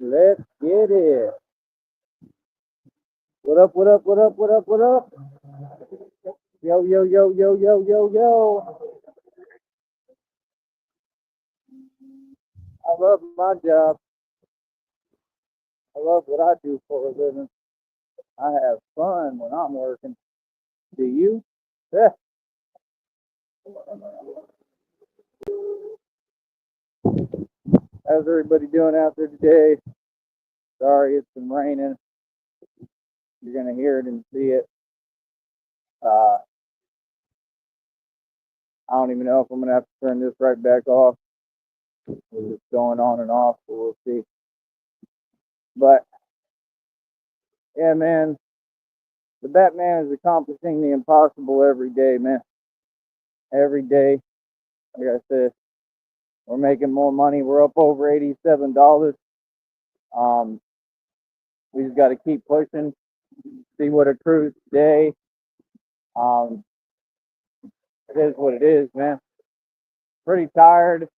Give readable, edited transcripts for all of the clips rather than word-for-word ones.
Let's get it. What up, what up, what up, what up, what up? Yo, yo, yo, yo, yo, yo, yo. I love my job. I love what I do for a living. I have fun when I'm working. Do you? Yeah. How's everybody doing out there today? Sorry, it's been raining. You're going to hear it and see it. Uh, I don't even know if I'm going to have to turn this right back off. It's going on and off, so we'll see. But yeah, man, the Batman is accomplishing the impossible every day, man. Every day. Like I said, we're making more money. We're up over $87. Um, we just got to keep pushing, see what accrues today. Um, it is what it is, man. Pretty tired.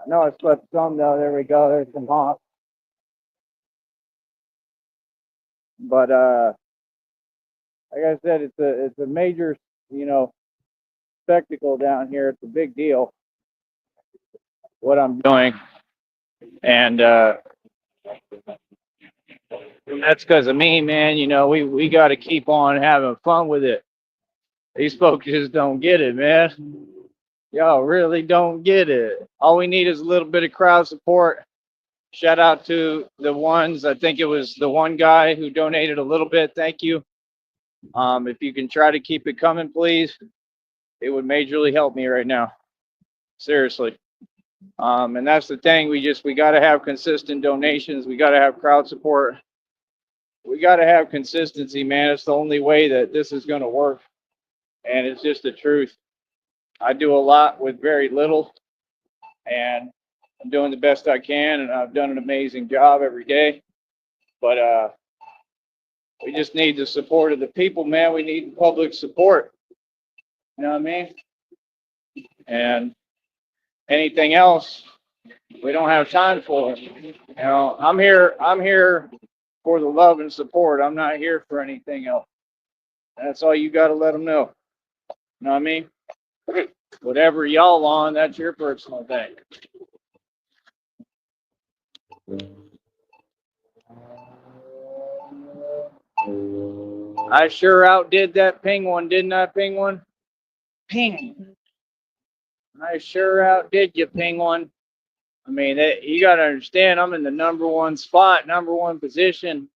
I know I slept some though. There we go. There's some hot. But like I said, it's a major, you know, spectacle down here. It's a big deal what I'm doing, and that's because of me, man. You know, we got to keep on having fun with it. These folks just don't get it, man. Y'all really don't get it. All we need is a little bit of crowd support. Shout out to the ones. I think it was the one guy who donated a little bit. Thank you. If you can try to keep it coming, please, it would majorly help me right now. Seriously. And that's the thing. We got to have consistent donations. We got to have crowd support. We got to have consistency, man. It's the only way that this is going to work. And it's just the truth. I do a lot with very little, and I'm doing the best I can, and I've done an amazing job every day. But we just need the support of the people, man. We need public support. You know what I mean? And anything else, we don't have time for. You know, I'm here. I'm here for the love and support. I'm not here for anything else. That's all you got to let them know. You know what I mean? Whatever y'all on, that's your personal thing. I sure outdid that ping one, didn't I, ping one? Ping. I sure outdid you, ping one. I mean, you got to understand, I'm in the number one spot, number one position,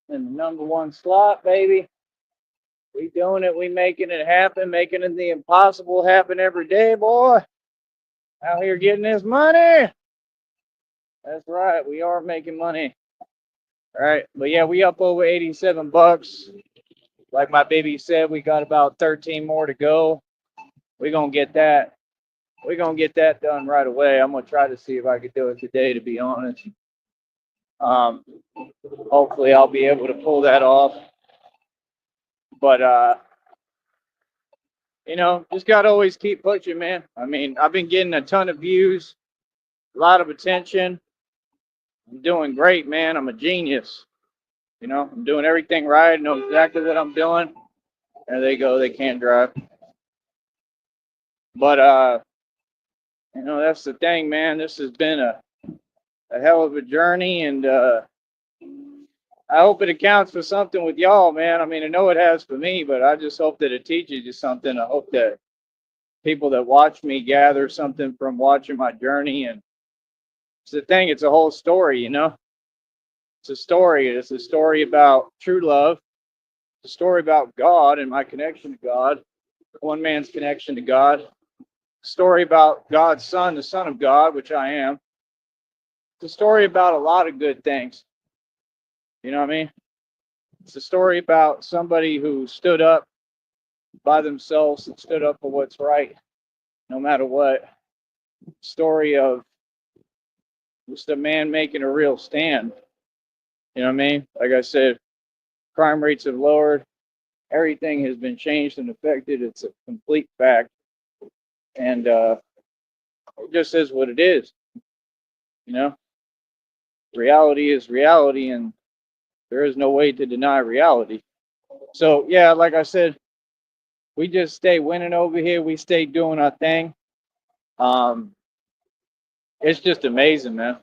in the number one slot, baby. We doing it. We making it happen, making it the impossible happen every day, boy. Out here getting this money. That's right. We are making money. All right. But yeah, we up over $87. Like my baby said, we got about 13 more to go. We're going to get that. We're going to get that done right away. I'm going to try to see if I could do it today, to be honest. Um, Hopefully I'll be able to pull that off. But you know, just gotta always keep pushing, man. I mean, I've been getting a ton of views, a lot of attention. I'm doing great, man. I'm a genius. You know, I'm doing everything right. I know exactly what I'm doing. There they go. They can't drive. But you know, that's the thing, man. This has been a hell of a journey, and I hope it accounts for something with y'all, man. I mean, I know it has for me, but I just hope that it teaches you something. I hope that people that watch me gather something from watching my journey. And it's the thing, it's a whole story, you know? It's a story. It's a story about true love. It's a story about God and my connection to God, one man's connection to God. A story about God's Son, the Son of God, which I am. It's a story about a lot of good things. You know what I mean? It's a story about somebody who stood up by themselves and stood up for what's right, no matter what. Story of just a man making a real stand. You know what I mean? Like I said, crime rates have lowered. Everything has been changed and affected. It's a complete fact. And it just is what it is. You know, Reality is reality, and there is no way to deny reality. So yeah, like I said, we just stay winning over here. We stay doing our thing. Um, it's just amazing, man.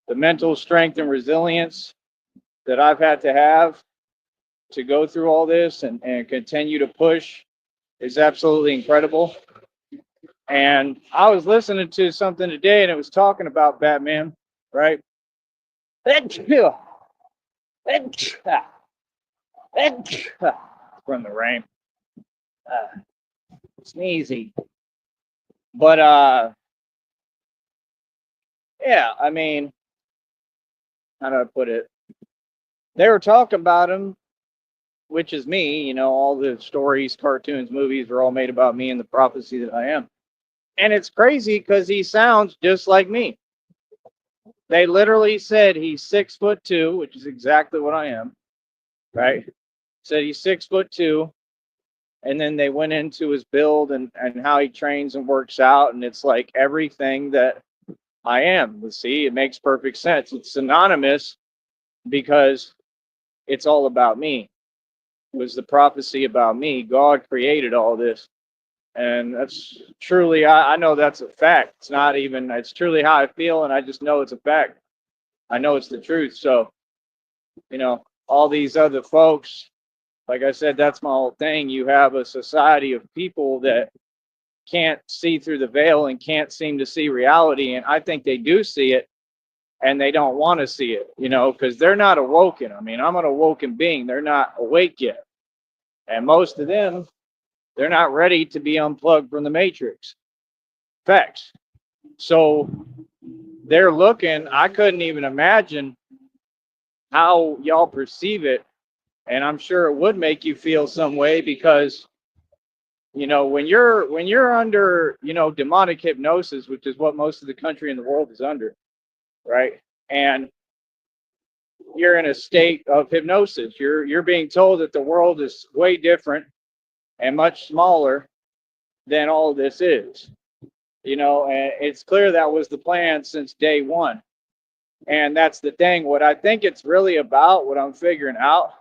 The mental strength and resilience that I've had to have to go through all this and continue to push is absolutely incredible. And I was listening to something today and it was talking about Batman, right? From the rain. Sneezy. But yeah, I mean, how do I put it? They were talking about him, which is me, all the stories, cartoons, movies are all made about me and the prophecy that I am. And it's crazy because he sounds just like me. They literally said he's 6'2", which is exactly what I am, right? Said he's 6'2", and then they went into his build and how he trains and works out, and it's like everything that I am. See, it makes perfect sense. It's synonymous because it's all about me. It was the prophecy about me. God created all this. And that's truly, I know that's a fact. It's not even, it's truly how I feel. And I just know it's a fact. I know it's the truth. So, all these other folks, like I said, that's my whole thing. You have a society of people that can't see through the veil and can't seem to see reality. And I think they do see it and they don't want to see it, because they're not awoken. I mean, I'm an awoken being. They're not awake yet. And most of them, they're not ready to be unplugged from the matrix. Facts. So they're looking, I couldn't even imagine how y'all perceive it. And I'm sure it would make you feel some way because, when you're under, demonic hypnosis, which is what most of the country in the world is under, right? And you're in a state of hypnosis. You're being told that the world is way different and much smaller than all this is. And it's clear that was the plan since day one. And that's the thing. What I think it's really about, what I'm figuring out,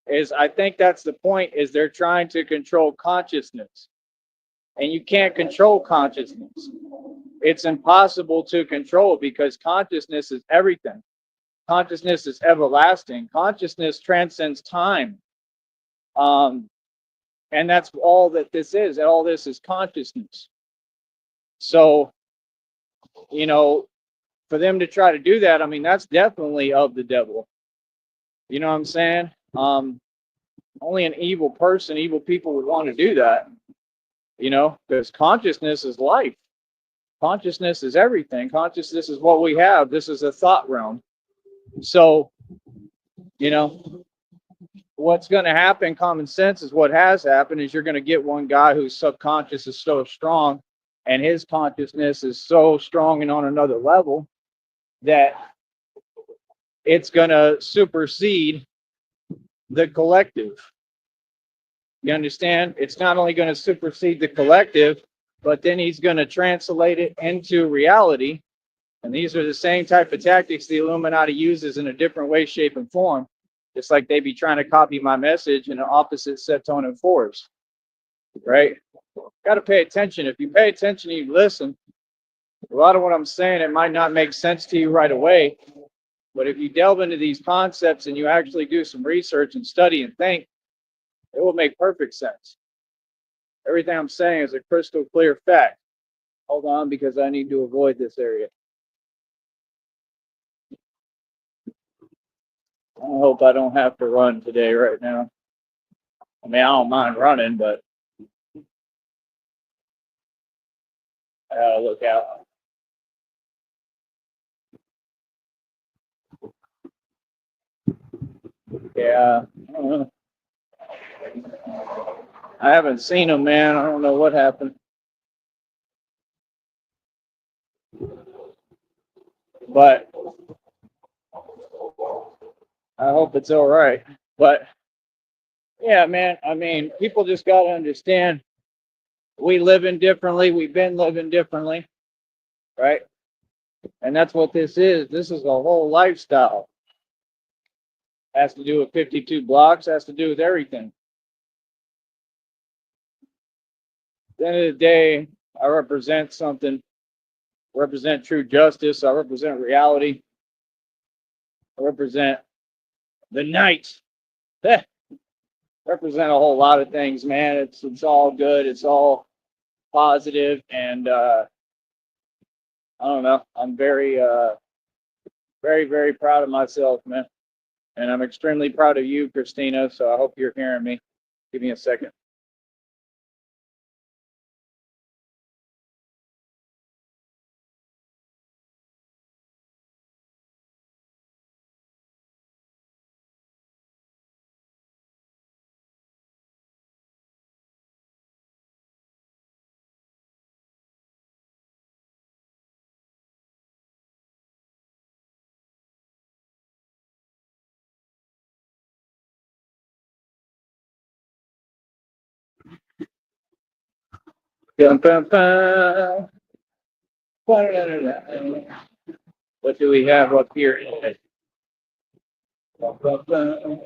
is I think that's the point, is they're trying to control consciousness. And you can't control consciousness. It's impossible to control because consciousness is everything. Consciousness is everlasting. Consciousness transcends time. And that's all that this is. All this is consciousness. So, for them to try to do that, I mean, that's definitely of the devil. You know what I'm saying? Only an evil person, evil people would want to do that, because consciousness is life. Consciousness is everything. Consciousness is what we have. This is a thought realm. So, what's going to happen, common sense is what has happened, is you're going to get one guy whose subconscious is so strong and his consciousness is so strong and on another level that it's going to supersede the collective. You understand? It's not only going to supersede the collective, but then he's going to translate it into reality. And these are the same type of tactics the Illuminati uses in a different way, shape, and form. It's like they be trying to copy my message in an opposite set, tone, and force. Right? Got to pay attention. If you pay attention, you listen. A lot of what I'm saying, it might not make sense to you right away. But if you delve into these concepts and you actually do some research and study and think, it will make perfect sense. Everything I'm saying is a crystal clear fact. Hold on, because I need to avoid this area. I hope I don't have to run today right now. I mean, I don't mind running, but I gotta look out. Yeah, I don't know. I haven't seen him, man. I don't know what happened. But I hope it's all right. But yeah, man, I mean, people just got to understand we live in differently. We've been living differently, right? And that's what this is. This is a whole lifestyle. Has to do with 52 blocks, has to do with everything. At the end of the day, I represent something, I represent true justice, I represent reality, I represent the night. Represent a whole lot of things, man. It's all good, it's all positive, and I don't know. I'm very proud of myself, man. And I'm extremely proud of you, Christina. So I hope you're hearing me. Give me a second. Dum, bum, bum. What do we have up here? Bum, bum, bum.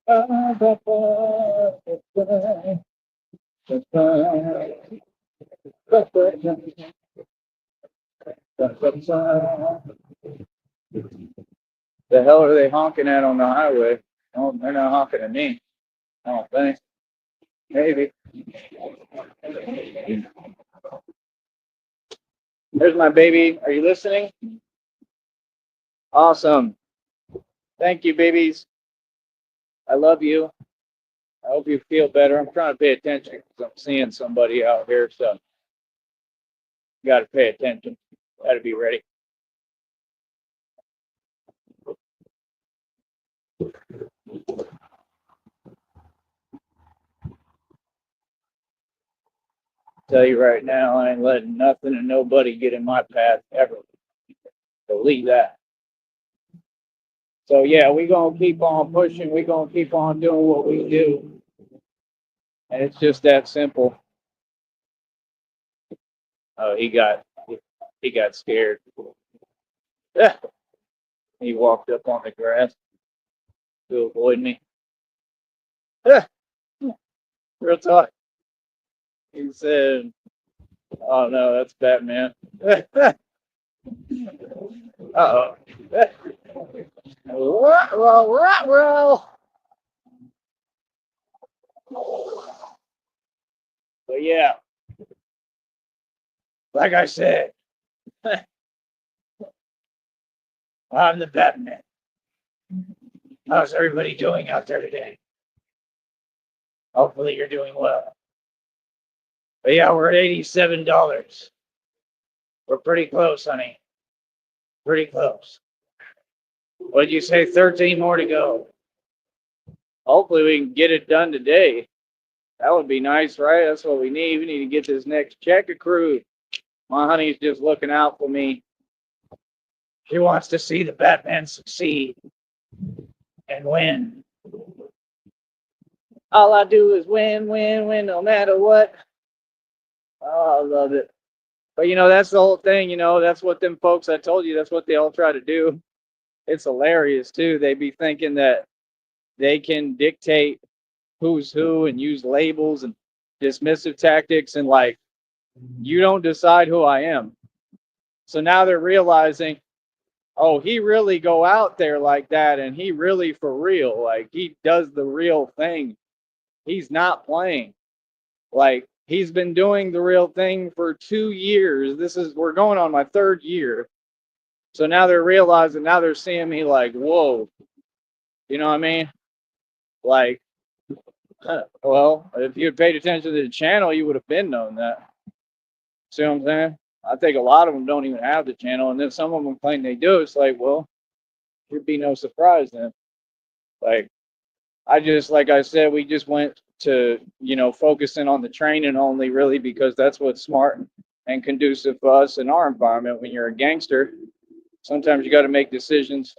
Bum, bum, bum. Bum, bum, bum. The hell are they honking at on the highway? Oh, they're not honking at me. I don't think. Maybe. There's my baby. Are you listening? Awesome. Thank you, babies. I love you. I hope you feel better. I'm trying to pay attention because I'm seeing somebody out here, so you got to pay attention. Got to be ready. Tell you right now, I ain't letting nothing and nobody get in my path ever. Believe that. So yeah, we gonna keep on pushing. We gonna keep on doing what we do, and it's just that simple. Oh, he got scared. He walked up on the grass to avoid me. Real talk. He said, "Oh no, that's Batman." Uh-oh. Well. But yeah, like I said, I'm the Batman. How's everybody doing out there today? Hopefully you're doing well. But yeah, we're at $87. We're pretty close, honey. Pretty close. What did you say? 13 more to go. Hopefully we can get it done today. That would be nice, right? That's what we need. We need to get this next check accrued. My honey's just looking out for me. She wants to see the Batman succeed and win. All I do is win, no matter what. Oh, I love it. But that's the whole thing. That's what them folks I told you. That's what they all try to do. It's hilarious too. They be thinking that they can dictate who's who and use labels and dismissive tactics, and like, you don't decide who I am. So now they're realizing, oh, he really go out there like that, and he really for real, like he does the real thing. He's not playing. Like, he's been doing the real thing for 2 years. We're going on my third year. So now they're realizing, now they're seeing me like, whoa. You know what I mean? Like, well, if you had paid attention to the channel, you would have been known that. See what I'm saying? I think a lot of them don't even have the channel, and then some of them claim they do. It's like, well, it'd be no surprise then. Like, like I said, we just went to, focusing on the training only, really, because that's what's smart and conducive for us in our environment. When you're a gangster, sometimes you got to make decisions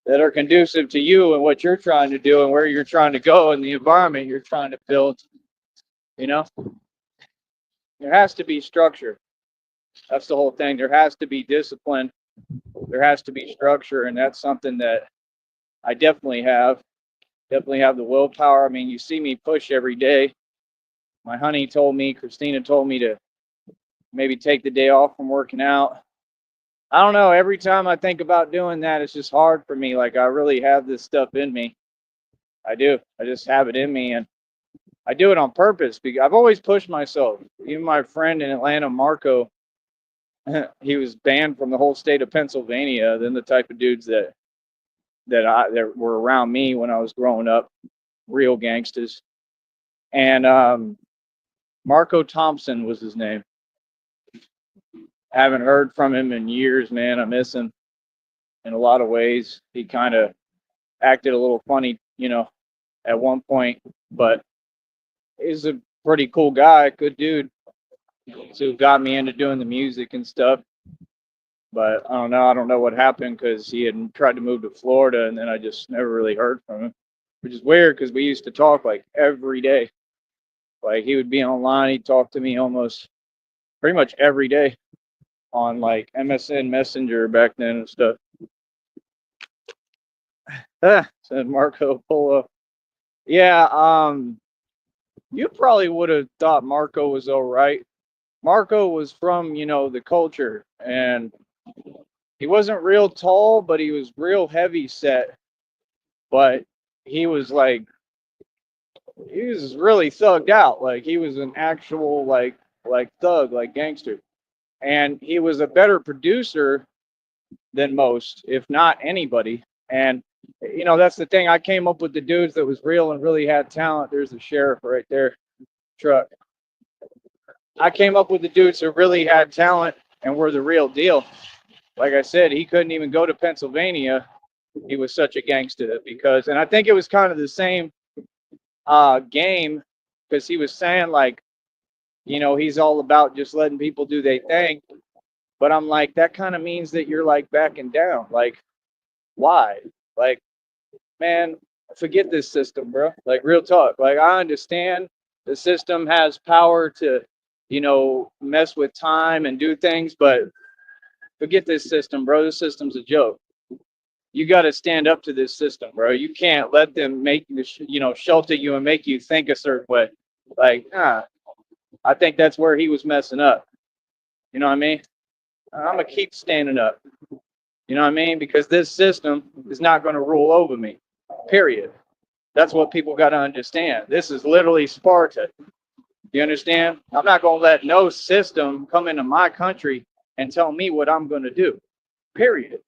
that are conducive to you and what you're trying to do and where you're trying to go and the environment you're trying to build. There has to be structure. That's the whole thing. There has to be discipline. There has to be structure, and that's something that I definitely have. Definitely have the willpower. I mean, you see me push every day. My honey told me, Christina told me to maybe take the day off from working out. I don't know. Every time I think about doing that, it's just hard for me. Like I really have this stuff in me. I do. I just have it in me, and I do it on purpose because I've always pushed myself. Even my friend in Atlanta, Marco, he was banned from the whole state of Pennsylvania. Then the type of dudes that were around me when I was growing up, real gangsters. And Marco Thompson was his name. Haven't heard from him in years, man. I miss him in a lot of ways. He kind of acted a little funny, at one point, but he's a pretty cool guy, good dude. So got me into doing the music and stuff. But I don't know. I don't know what happened because he had tried to move to Florida, and then I just never really heard from him, which is weird because we used to talk like every day. Like he would be online, he'd talk to me almost pretty much every day on like MSN Messenger back then and stuff. Said Marco Polo. Yeah, you probably would have thought Marco was all right. Marco was from, the culture, and he wasn't real tall, but he was real heavy set. But he was like, he was really thugged out. Like he was an actual like thug, like gangster. And he was a better producer than most, if not anybody. And that's the thing. I came up with the dudes that was real and really had talent. There's the sheriff right there, truck. I came up with the dudes that really had talent and were the real deal. Like I said, he couldn't even go to Pennsylvania. He was such a gangster and I think it was kind of the same game because he was saying like, he's all about just letting people do their thing. But I'm like, that kind of means that you're like backing down. Like, why? Like, man, forget this system, bro. Like, real talk. Like, I understand the system has power to, mess with time and do things, but forget this system, bro. This system's a joke. You got to stand up to this system, bro. You can't let them make you, shelter you and make you think a certain way. Like, I think that's where he was messing up. You know what I mean? I'm gonna keep standing up. You know what I mean? Because this system is not going to rule over me. Period. That's what people got to understand. This is literally Sparta. You understand? I'm not going to let no system come into my country and tell me what I'm going to do. Period.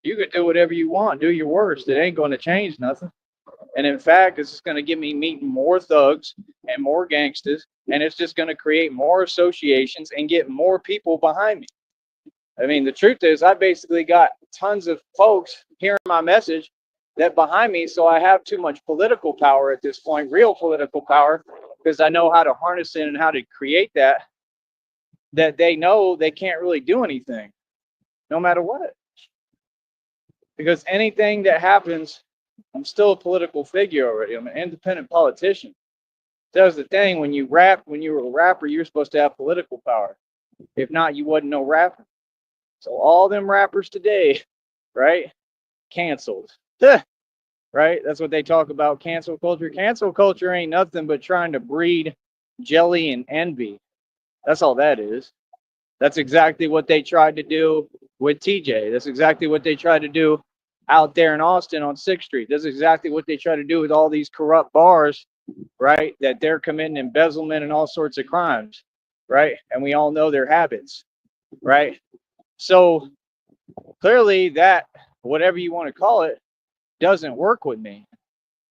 You can do whatever you want, do your worst. It ain't going to change nothing. And in fact, it's just going to get me meeting more thugs and more gangsters, and it's just going to create more associations and get more people behind me. I mean, the truth is, I basically got tons of folks hearing my message that behind me, so I have too much political power at this point, real political power, because I know how to harness it and how to create that they know they can't really do anything, no matter what. Because anything that happens, I'm still a political figure already. I'm an independent politician. That was the thing. When you rap, when you were a rapper, you're supposed to have political power. If not, you wasn't no rapper. So all them rappers today, right? Canceled. Right? That's what they talk about, cancel culture. Cancel culture ain't nothing but trying to breed jelly and envy. That's all that is. That's exactly what they tried to do with TJ. That's exactly what they tried to do out there in Austin on 6th Street. That's exactly what they try to do with all these corrupt bars, right? That they're committing embezzlement and all sorts of crimes, right? And we all know their habits, right? So clearly that, whatever you want to call it, doesn't work with me.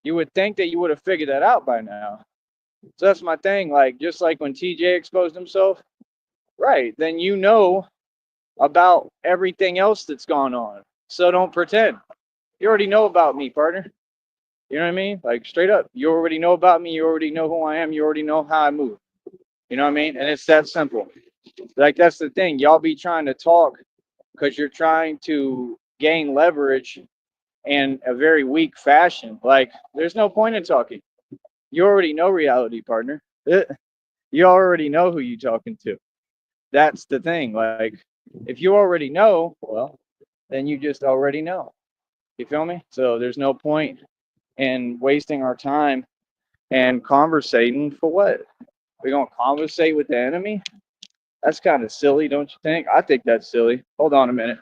You would think that you would have figured that out by now. So that's my thing. Like, just like when TJ exposed himself, right, then you know about everything else that's gone on. So don't pretend. You already know about me, partner. You know what I mean? Like, straight up. You already know about me. You already know who I am. You already know how I move. You know what I mean? And it's that simple. Like, that's the thing. Y'all be trying to talk because you're trying to gain leverage in a very weak fashion. Like, there's no point in talking. You already know reality, partner. You already know who you're talking to. That's the thing. Like, if you already know, well, then you just already know. You feel me? So there's no point in wasting our time and conversating for what? We're gonna conversate with the enemy? That's kind of silly, don't you think? I think that's silly. Hold on a minute.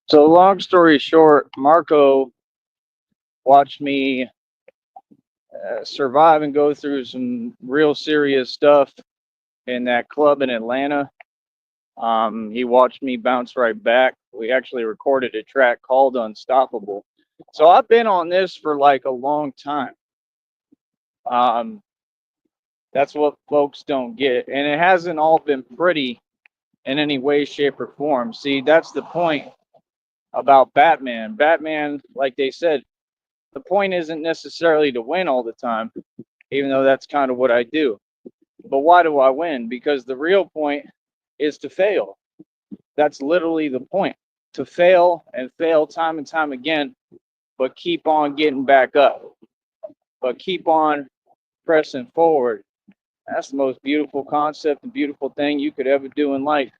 So, long story short, Marco watched me survive and go through some real serious stuff in that club in Atlanta. He watched me bounce right back. We actually recorded a track called Unstoppable. So I've been on this for like a long time. Um, that's what folks don't get. And it hasn't all been pretty in any way, shape, or form. See, that's the point about Batman. Batman, like they said, the point isn't necessarily to win all the time, even though that's kind of what I do. But why do I win? Because the real point is to fail. That's literally the point. To fail and fail time and time again, but keep on getting back up. But keep on pressing forward. That's the most beautiful concept and beautiful thing you could ever do in life.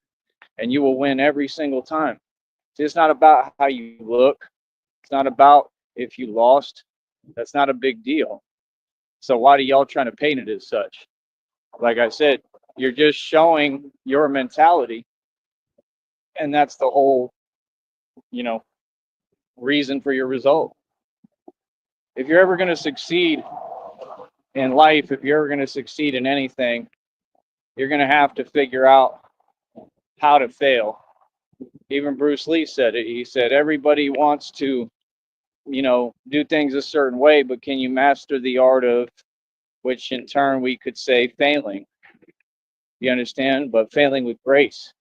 And you will win every single time. It's not about how you look. It's not about if you lost. That's not a big deal. So why do y'all trying to paint it as such? Like I said, you're just showing your mentality And that's the whole, you know, reason for your result. If you're ever going to succeed in life, if you're ever going to succeed in anything, you're going to have to figure out how to fail. Even Bruce Lee said it. He said, everybody wants to, do things a certain way, but can you master the art of, which in turn we could say failing? You understand? But failing with grace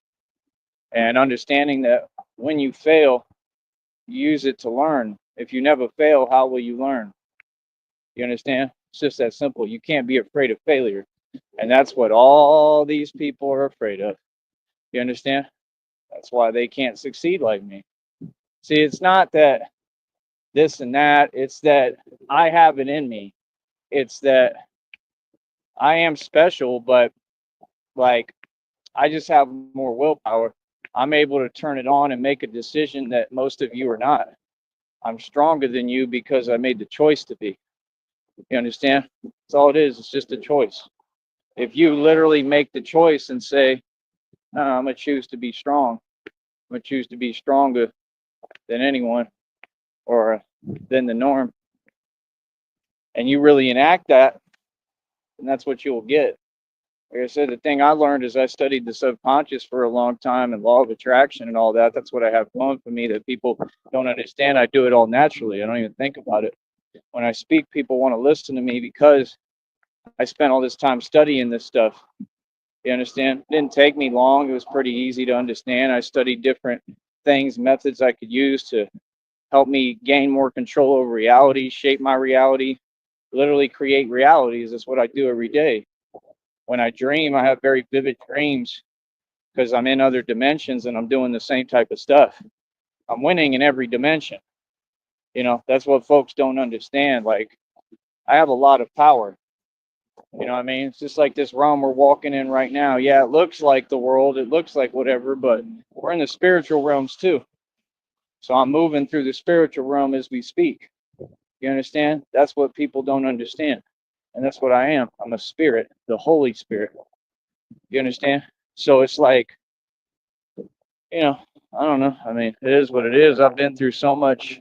and understanding that when you fail, you use it to learn. If you never fail, how will you learn? You understand? It's just that simple. You can't be afraid of failure. And that's what all these people are afraid of. You understand? That's why they can't succeed like me. See, it's not that this and that, it's that I have it in me. It's that I am special, but like I just have more willpower. I'm able to turn it on and make a decision that most of you are not. I'm stronger than you because I made the choice to be. You understand? That's all it is. It's just a choice. If you literally make the choice and say, no, I'm going to choose to be strong, I'm going to choose to be stronger than anyone or than the norm, and you really enact that, and that's what you'll get. Like I said, the thing I learned is I studied the subconscious for a long time and law of attraction and all that. That's what I have going for me that people don't understand. I do it all naturally. I don't even think about it. When I speak, people want to listen to me because I spent all this time studying this stuff. You understand? It didn't take me long. It was pretty easy to understand. I studied different things, methods I could use to help me gain more control over reality, shape my reality, literally create realities. That's what I do every day. When I dream, I have very vivid dreams because I'm in other dimensions and I'm doing the same type of stuff. I'm winning in every dimension. That's what folks don't understand. Like, I have a lot of power. You know what I mean? It's just like this realm we're walking in right now. Yeah, it looks like the world, it looks like whatever, but we're in the spiritual realms too. So I'm moving through the spiritual realm as we speak. You understand? That's what people don't understand. And that's what I am. I'm a spirit, the Holy Spirit. You understand? So it's like, you know, I don't know. I mean, it is what it is. I've been through so much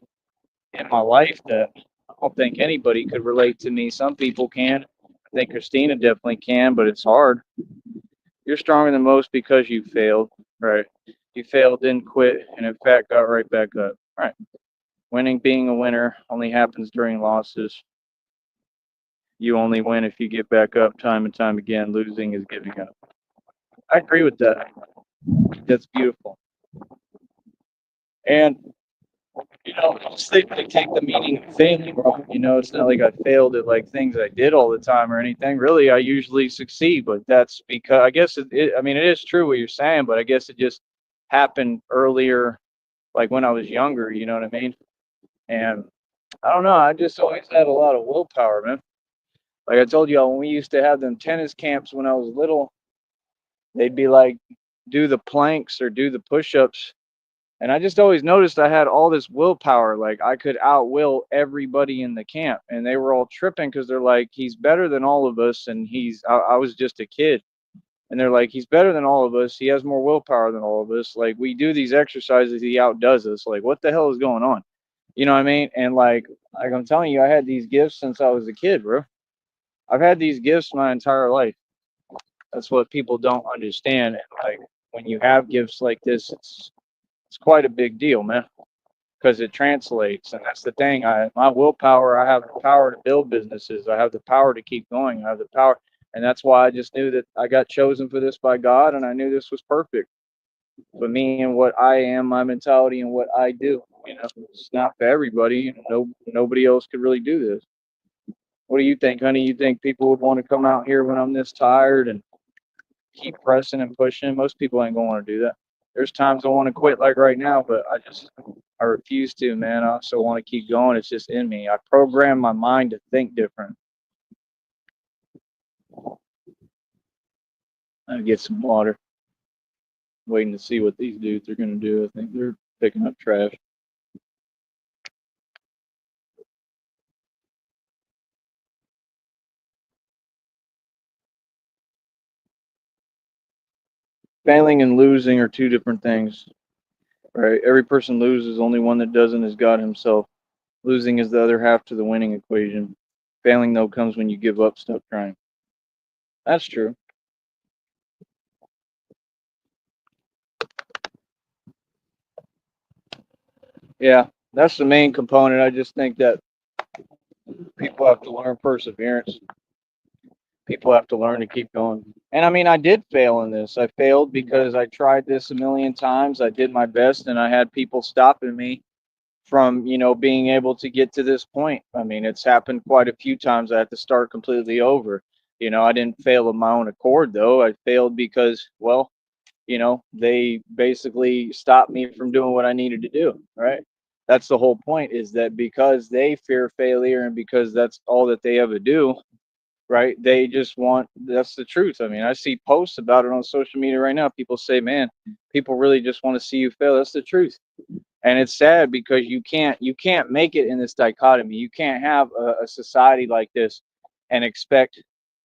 in my life that I don't think anybody could relate to me. Some people can. I think Christina definitely can, but it's hard. You're stronger than most because you failed, right? You failed, didn't quit, and in fact got right back up. Right. Winning, being a winner, only happens during losses. You only win if you get back up time and time again. Losing is giving up. I agree with that. That's beautiful. And just they take the meaning of failing wrong. It's not like I failed at like things I did all the time or anything. Really, I usually succeed, but that's because I guess I mean, it is true what you're saying, but I guess it just happened earlier, like when I was younger. You know what I mean? And I don't know. I just always had a lot of willpower, man. Like I told y'all, when we used to have them tennis camps when I was little, they'd be like, do the planks or do the push-ups. And I just always noticed I had all this willpower. Like I could outwill everybody in the camp. And they were all tripping because they're like, he's better than all of us. And I was just a kid. And they're like, he's better than all of us. He has more willpower than all of us. Like we do these exercises, he outdoes us. Like, what the hell is going on? You know what I mean? And like I'm telling you, I had these gifts since I was a kid, bro. I've had these gifts my entire life. That's what people don't understand. And like when you have gifts like this, it's quite a big deal, man, because it translates. And that's the thing. My willpower, I have the power to build businesses. I have the power to keep going. I have the power. And that's why I just knew that I got chosen for this by God, and I knew this was perfect for me and what I am, my mentality, and what I do. It's not for everybody. Nobody else could really do this. What do you think, honey? You think people would want to come out here when I'm this tired and keep pressing and pushing? Most people ain't gonna want to do that. There's times I want to quit, like right now, but I refuse to, man. I also want to keep going. It's just in me. I program my mind to think different. I get some water. Waiting to see what these dudes are gonna do. I think they're picking up trash. Failing and losing are two different things. right? Every person loses. Only one that doesn't is God Himself. Losing is the other half to the winning equation. Failing though comes when you give up. Stop trying. That's true. Yeah, that's the main component. I just think that people have to learn perseverance. People have to learn to keep going. And I mean, I did fail in this. I failed because I tried this a million times. I did my best, and I had people stopping me from, being able to get to this point. I mean, it's happened quite a few times. I had to start completely over. I didn't fail of my own accord, though. I failed because, well, they basically stopped me from doing what I needed to do, right? That's the whole point, is that because they fear failure and because that's all that they ever do, right? They just want, that's the truth. I mean, I see posts about it on social media right now. People say, man, people really just want to see you fail. That's the truth. And it's sad because you can't make it in this dichotomy. You can't have a society like this and expect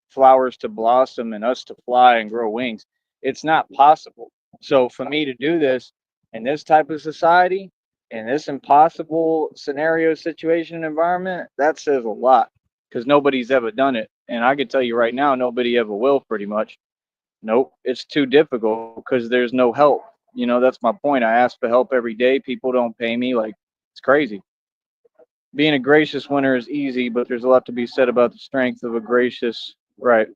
flowers to blossom and us to fly and grow wings. It's not possible. So for me to do this in this type of society, in this impossible scenario, situation, environment, that says a lot, because nobody's ever done it. And I can tell you right now, nobody ever will, pretty much. Nope, it's too difficult because there's no help. That's my point. I ask for help every day. People don't pay me. Like, it's crazy. Being a gracious winner is easy, but there's a lot to be said about the strength of a gracious, right?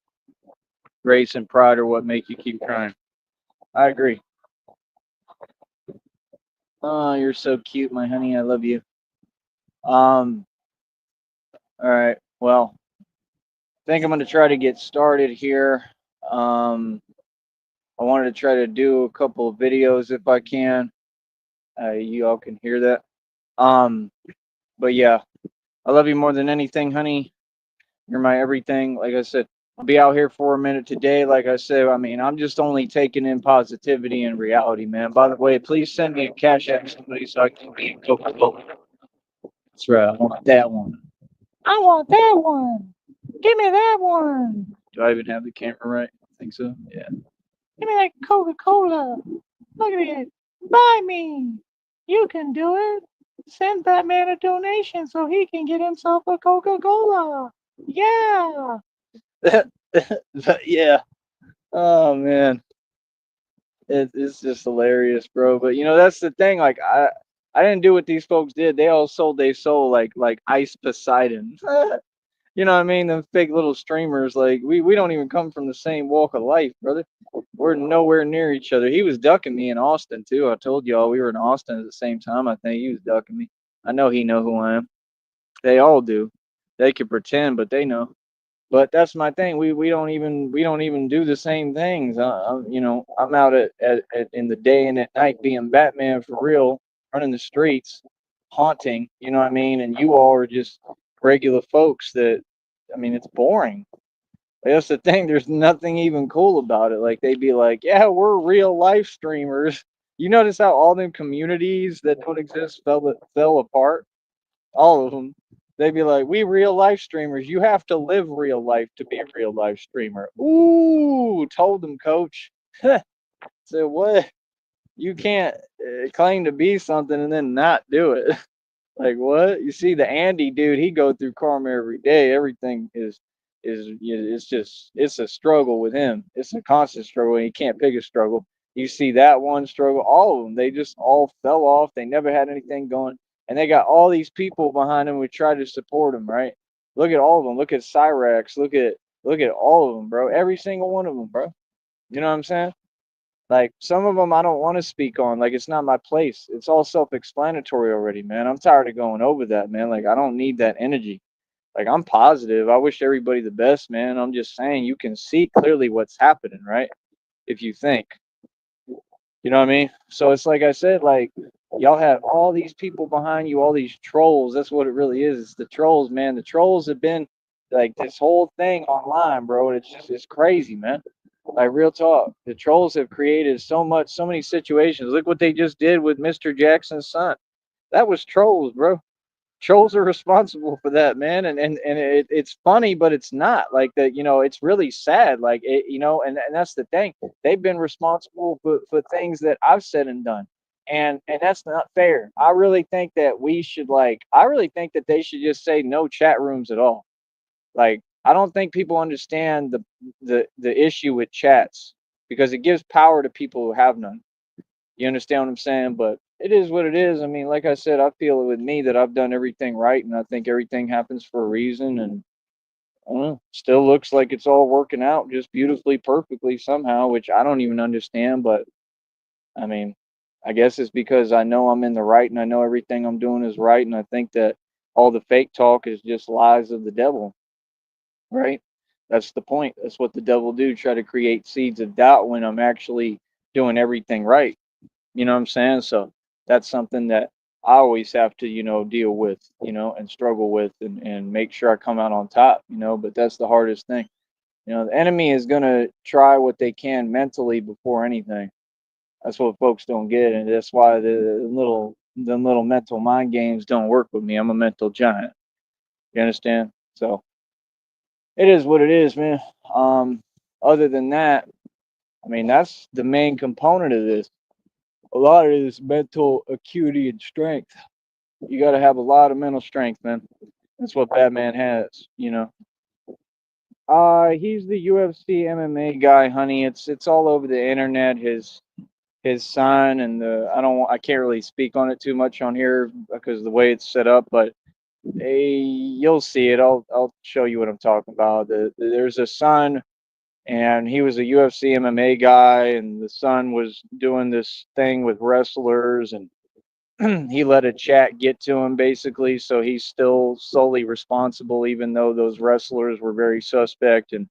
Grace and pride are what make you keep trying. I agree. Oh, you're so cute, my honey. I love you. Um, all right. Well, I think I'm gonna try to get started here. Um, I wanted to try to do a couple of videos if I can. You all can hear that. Um, but yeah, I love you more than anything, honey. You're my everything. Like I said, I'll be out here for a minute today. Like I said, I mean, I'm just only taking in positivity and reality, man. By the way, please send me a cash app somebody so I can be Coca-Cola. That's right. I want that one. I want that one. Give me that one. Do I even have the camera right? I think so. Yeah. Give me that Coca-Cola. Look at it. Buy me. You can do it. Send Batman a donation so he can get himself a Coca-Cola. Yeah. Yeah. Oh man, it's just hilarious, bro. But that's the thing. Like I didn't do what these folks did. They all sold their soul like Ice Poseidon. You know what I mean? Them fake little streamers. Like we don't even come from the same walk of life, brother. We're nowhere near each other. He was ducking me in Austin too. I told y'all we were in Austin at the same time. I think he was ducking me. I know he know who I am. They all do. They can pretend, but they know. But that's my thing. We don't even do the same things. I'm out at in the day and at night being Batman for real, running the streets, haunting. You know what I mean? And you all are just regular folks that, I mean, it's boring. That's the thing. There's nothing even cool about it. Like they'd be like, "Yeah, we're real life streamers." You notice how all them communities that don't exist fell apart? All of them. They'd be like, "We real life streamers. You have to live real life to be a real life streamer." Ooh, told them, coach. So what? You can't claim to be something and then not do it. Like what? You see, the Andy dude, he go through karma every day. Everything it's just it's a struggle with him. It's a constant struggle. And he can't pick a struggle. You see that one struggle, all of them, they just all fell off. They never had anything going, and they got all these people behind them who try to support them. Right? Look at all of them. Look at Cyrax. Look at all of them, bro. Every single one of them, bro. You know what I'm saying? Like some of them I don't want to speak on. Like it's not my place. It's all self-explanatory already, man. I'm tired of going over that, man. Like I don't need that energy. Like I'm positive. I wish everybody the best, man. I'm just saying you can see clearly what's happening, right? If you think. You know what I mean? So it's like I said, like y'all have all these people behind you, all these trolls. That's what it really is. It's the trolls, man. The trolls have been like this whole thing online, bro. And it's crazy, man. Like real talk. The trolls have created so many situations. Look what they just did with Mr. Jackson's son. That was trolls, bro. Trolls are responsible for that, man. And it's funny, but it's not like that. It's really sad. Like and that's the thing. They've been responsible for things that I've said and done. and that's not fair. I really think that we should like. I really think that they should just say no chat rooms at all. Like, I don't think people understand the issue with chats because it gives power to people who have none. You understand what I'm saying? But it is what it is. I mean, like I said, I feel it with me that I've done everything right, and I think everything happens for a reason. And I don't know, still looks like it's all working out just beautifully, perfectly somehow, which I don't even understand. But I mean, I guess it's because I know I'm in the right and I know everything I'm doing is right, and I think that all the fake talk is just lies of the devil, right? That's the point. That's what the devil do, try to create seeds of doubt when I'm actually doing everything right. You know what I'm saying? So that's something that I always have to, deal with, and struggle with, and make sure I come out on top, but that's the hardest thing. The enemy is going to try what they can mentally before anything. That's what folks don't get. And that's why the little mental mind games don't work with me. I'm a mental giant. You understand? So it is what it is, man. Um, Other than that, I mean, that's the main component of this. A lot of it is mental acuity and strength. You got to have a lot of mental strength, man. That's what Batman has. He's the UFC MMA guy, honey. It's all over the internet. His son and I can't really speak on it too much on here because of the way it's set up, but you'll see it. I'll show you what I'm talking about. There's a son, and he was a UFC MMA guy, and the son was doing this thing with wrestlers, and he let a chat get to him basically, so he's still solely responsible, even though those wrestlers were very suspect, and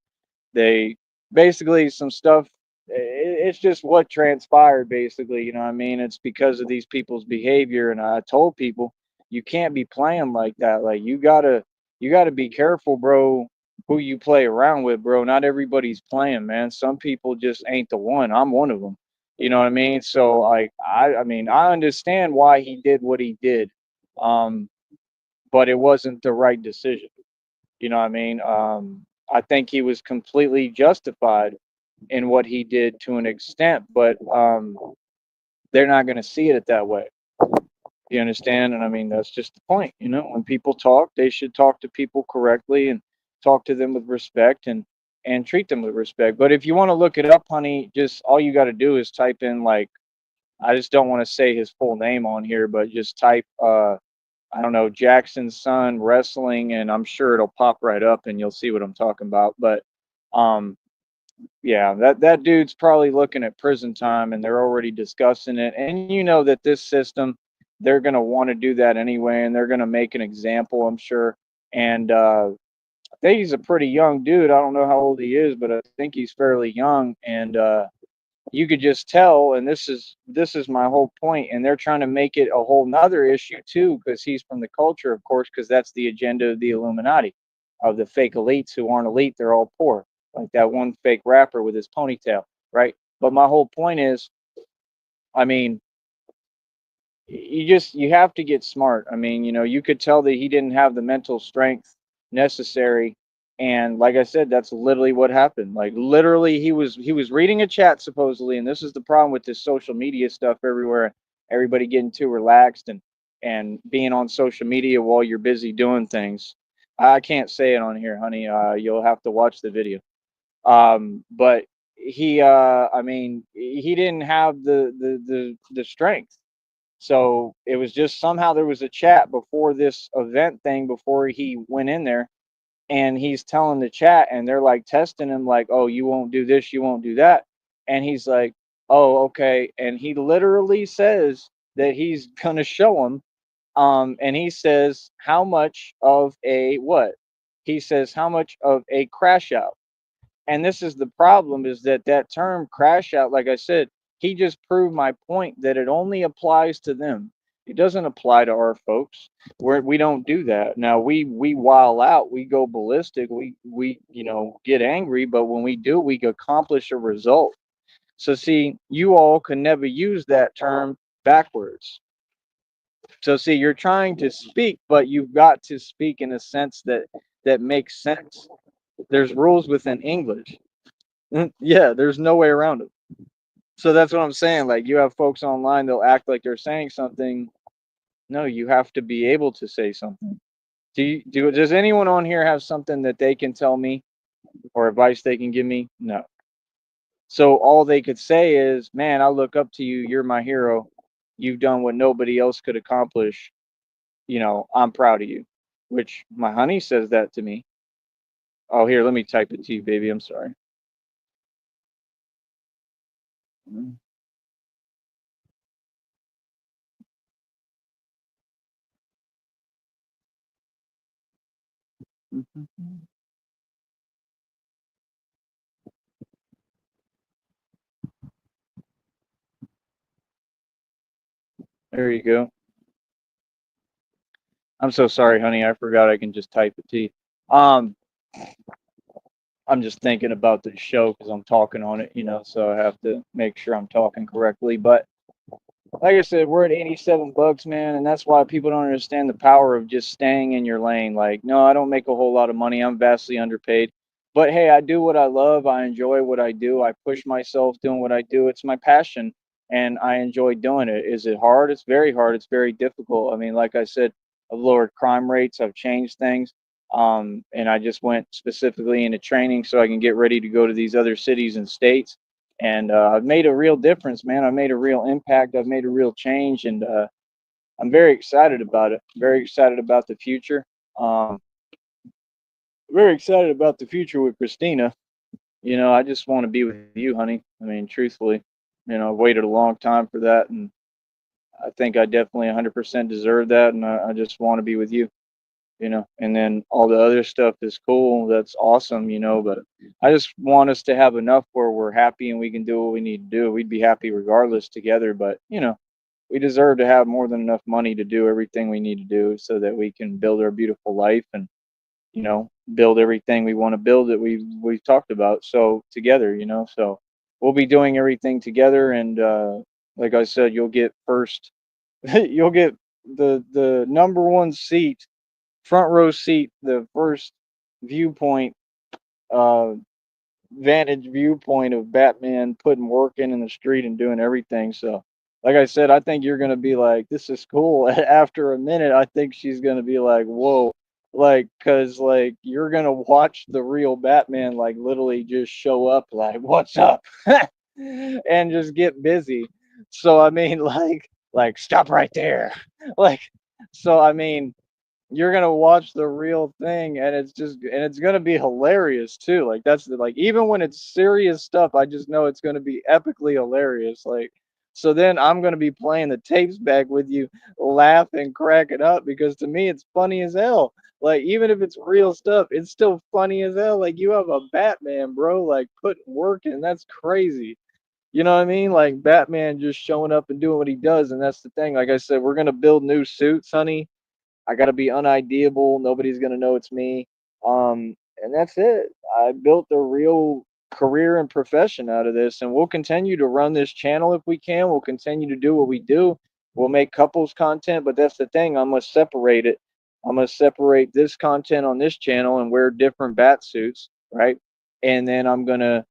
they basically some stuff. It's just what transpired, basically. You know what I mean? It's because of these people's behavior, and I told people you can't be playing like that. Like you gotta be careful, bro. Who you play around with, bro? Not everybody's playing, man. Some people just ain't the one. I'm one of them. You know what I mean? So like I mean I understand why he did what he did, um, but it wasn't the right decision. You know what I mean? I think he was completely justified in what he did to an extent, but they're not going to see it that way. You understand? And I mean, that's just the point. When people talk, they should talk to people correctly and talk to them with respect and treat them with respect. But if you want to look it up, honey, just all you got to do is type in like I just don't want to say his full name on here, but just type I don't know, Jackson's son wrestling, and I'm sure it'll pop right up and you'll see what I'm talking about. But um, yeah, that dude's probably looking at prison time, and they're already discussing it. And you know that this system, they're gonna want to do that anyway, and they're gonna make an example, I'm sure. And I think he's a pretty young dude. I don't know how old he is, but I think he's fairly young. And you could just tell, and this is my whole point, and they're trying to make it a whole nother issue too, because he's from the culture, of course, because that's the agenda of the Illuminati, of the fake elites who aren't elite, they're all poor, like that one fake rapper with his ponytail, right? But my whole point is, I mean, you have to get smart. I mean, you could tell that he didn't have the mental strength necessary, and like I said, that's literally what happened. Like literally, he was reading a chat supposedly, and this is the problem with this social media stuff everywhere. Everybody getting too relaxed and being on social media while you're busy doing things. I can't say it on here, honey. You'll have to watch the video. But I mean, he didn't have the strength, so it was just somehow there was a chat before this event thing before he went in there, and he's telling the chat, and they're like testing him like, "Oh, you won't do this, you won't do that." And he's like, "Oh, okay." And he literally says that he's going to show him, and he says how much of a what? He says how much of a crash out. And this is the problem, is that term crash out, like I said, he just proved my point that it only applies to them. It doesn't apply to our folks. We don't do that. Now we wild out, we go ballistic, we get angry, but when we do, we accomplish a result. So see, you all can never use that term backwards. So see, you're trying to speak, but you've got to speak in a sense that makes sense. There's rules within English. Yeah, there's no way around it. So that's what I'm saying. Like you have folks online, they'll act like they're saying something. No, you have to be able to say something. Does anyone on here have something that they can tell me or advice they can give me? No. So all they could say is, "Man, I look up to you. You're my hero. You've done what nobody else could accomplish. I'm proud of you." Which my honey says that to me. Oh, here, let me type it to you, baby. I'm sorry. Mm, mhm. There you go. I'm so sorry, honey. I forgot I can just type it to you. Um, I'm just thinking about the show because I'm talking on it, so I have to make sure I'm talking correctly. But like I said, we're at $87, man, and that's why people don't understand the power of just staying in your lane. Like, no, I don't make a whole lot of money. I'm vastly underpaid. But hey, I do what I love. I enjoy what I do. I push myself doing what I do. It's my passion, and I enjoy doing it. Is it hard? It's very hard. It's very difficult. I mean, like I said, I've lowered crime rates. I've changed things. And I just went specifically into training so I can get ready to go to these other cities and states, and I've made a real difference, man. I've made a real impact. I've made a real change, and I'm very excited about it. Very excited about the future. Um, Very excited about the future with Christina. I just want to be with you, honey. I mean, truthfully, I've waited a long time for that, and I think I definitely 100% deserve that, and I just want to be with you. And then all the other stuff is cool. That's awesome, but I just want us to have enough where we're happy and we can do what we need to do. We'd be happy regardless together, but we deserve to have more than enough money to do everything we need to do so that we can build our beautiful life and, build everything we want to build that we've talked about. So together, so we'll be doing everything together. And like I said, you'll get first, you'll get the number one seat, front row seat, the first viewpoint, uh, vantage viewpoint of Batman putting work in the street and doing everything. So, like I said, I think you're gonna be like, "This is cool." After a minute, I think she's gonna be like, "Whoa." Like, cause like you're gonna watch the real Batman like literally just show up like, "What's up?" and just get busy. So I mean, like stop right there. Like, so I mean, you're gonna watch the real thing, and it's gonna be hilarious too. Like like even when it's serious stuff, I just know it's gonna be epically hilarious. Like, so then I'm gonna be playing the tapes back with you, laughing, cracking up because to me it's funny as hell. Like even if it's real stuff, it's still funny as hell. Like you have a Batman, bro, like putting work in. That's crazy. You know what I mean? Like Batman just showing up and doing what he does, and that's the thing. Like I said, we're gonna build new suits, honey. I got to be unideable. Nobody's gonna know it's me. And that's it. I built a real career and profession out of this, and we'll continue to run this channel if we can. We'll continue to do what we do. We'll make couples content, but that's the thing. I'm gonna separate it. I'm gonna separate this content on this channel and wear different bat suits, right? And then I'm gonna,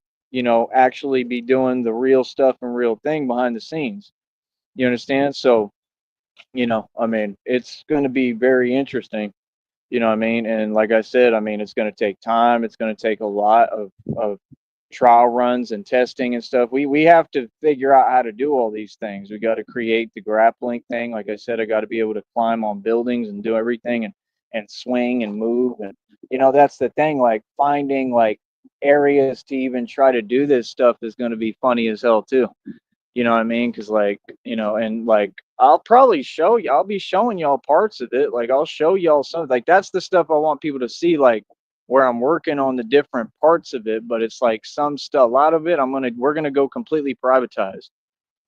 actually be doing the real stuff and real thing behind the scenes. You understand? So I mean, it's going to be very interesting. You know what I mean? And like I said, I mean, it's going to take time. It's going to take a lot of trial runs and testing and stuff. We have to figure out how to do all these things. We got to create the grappling thing. Like I said, I got to be able to climb on buildings and do everything and swing and move. And that's the thing. Like finding like areas to even try to do this stuff is going to be funny as hell too. You know what I mean? Because like, and like I'll probably show you. I'll be showing y'all parts of it. Like I'll show y'all some. Like that's the stuff I want people to see. Like where I'm working on the different parts of it. But it's like some stuff. A lot of it, we're gonna go completely privatized.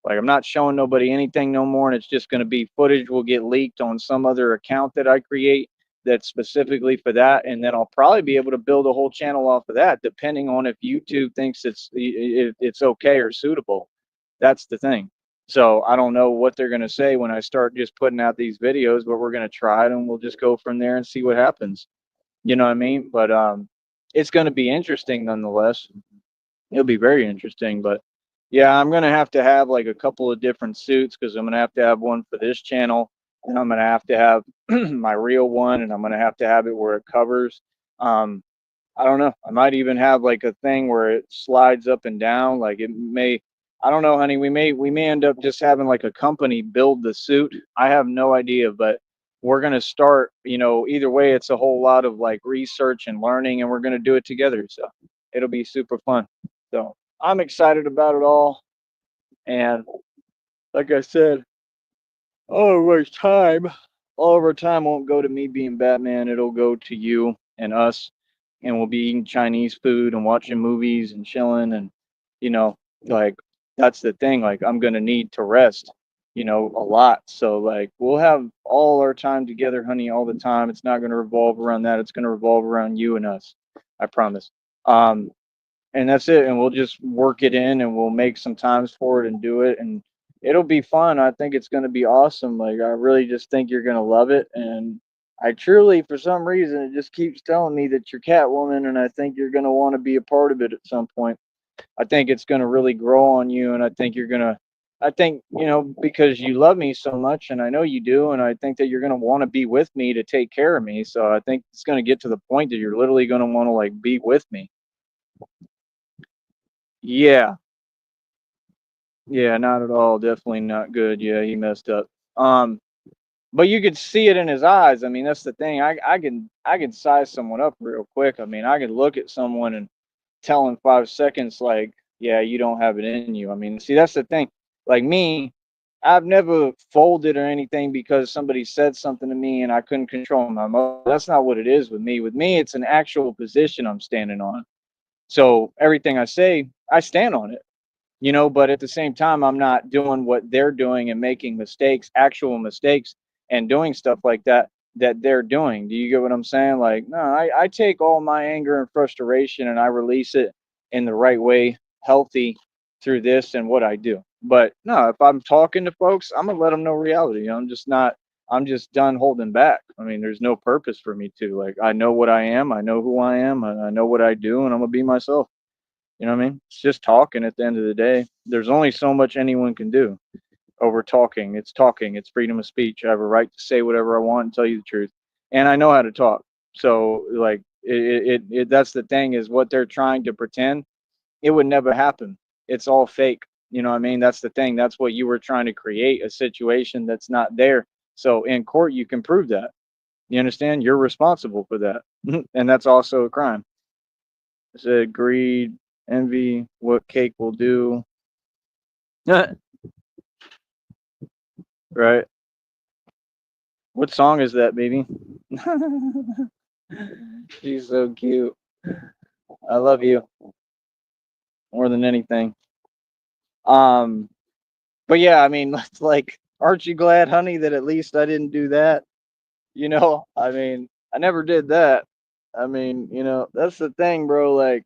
Like I'm not showing nobody anything no more, and it's just gonna be footage will get leaked on some other account that I create that's specifically for that, and then I'll probably be able to build a whole channel off of that, depending on if YouTube thinks it's okay or suitable. That's the thing. So I don't know what they're gonna say when I start just putting out these videos, but we're gonna try it and we'll just go from there and see what happens. You know what I mean? But it's gonna be interesting nonetheless. It'll be very interesting, but Yeah, I'm gonna have to have like a couple of different suits because I'm gonna have to have one for this channel, and I'm gonna have to have my real one, and I'm gonna have to have it where it covers. Um, I don't know. I might even have like a thing where it slides up and down. Like it may, I don't know, honey. We may end up just having like a company build the suit. I have no idea, but we're gonna start. Either way, it's a whole lot of like research and learning, and we're gonna do it together. So it'll be super fun. So I'm excited about it all. And like I said, all of our time, all of our time won't go to me being Batman. It'll go to you and us, and we'll be eating Chinese food and watching movies and chilling. And you know, like that's the thing. Like I'm gonna need to rest, a lot. So like we'll have all our time together, honey, all the time. It's not gonna revolve around that. It's gonna revolve around you and us. I promise. Um, and that's it. And we'll just work it in, and we'll make some times for it and do it, and it'll be fun. I think it's going to be awesome. Like I really just think you're going to love it. And I truly, for some reason, it just keeps telling me that you're Catwoman, and I think you're going to want to be a part of it at some point. I think it's going to really grow on you, and I think you're going to, I think, because you love me so much, and I know you do, and I think that you're going to want to be with me to take care of me. So I think it's going to get to the point that you're literally going to want to like be with me. Yeah. Yeah, not at all. Definitely not good. Yeah, he messed up. Um, but you could see it in his eyes. I mean, that's the thing. I can size someone up real quick. I mean, I can look at someone and tell in 5 seconds, like, yeah, you don't have it in you. I mean, see, that's the thing. Like me, I've never folded or anything because somebody said something to me and I couldn't control my emotions. That's not what it is with me. With me, it's an actual position I'm standing on. So everything I say, I stand on it. But at the same time, I'm not doing what they're doing and making mistakes, actual mistakes, and doing stuff like that they're doing. Do you get what I'm saying? Like, no, I take all my anger and frustration and I release it in the right way, healthy through this and what I do. But no, if I'm talking to folks, I'm gonna let them know reality. I'm just not. I'm just done holding back. I mean, there's no purpose for me to. Like, I know what I am. I know who I am. I know what I do, and I'm gonna be myself. You know what I mean? It's just talking at the end of the day. There's only so much anyone can do over talking. It's talking. It's freedom of speech. I have a right to say whatever I want and tell you the truth. And I know how to talk. So like that's the thing is what they're trying to pretend. It would never happen. It's all fake. You know what I mean? That's the thing. That's what you were trying to create, a situation that's not there. So in court you can prove that. You understand? You're responsible for that. And that's also a crime. It said greed, envy, what cake will do. Right. What song is that, baby? She's so cute. I love you more than anything. Um, but yeah, I mean, it's like, aren't you glad, honey, that at least I didn't do that? I mean, I never did that. I mean, that's the thing, bro. Like,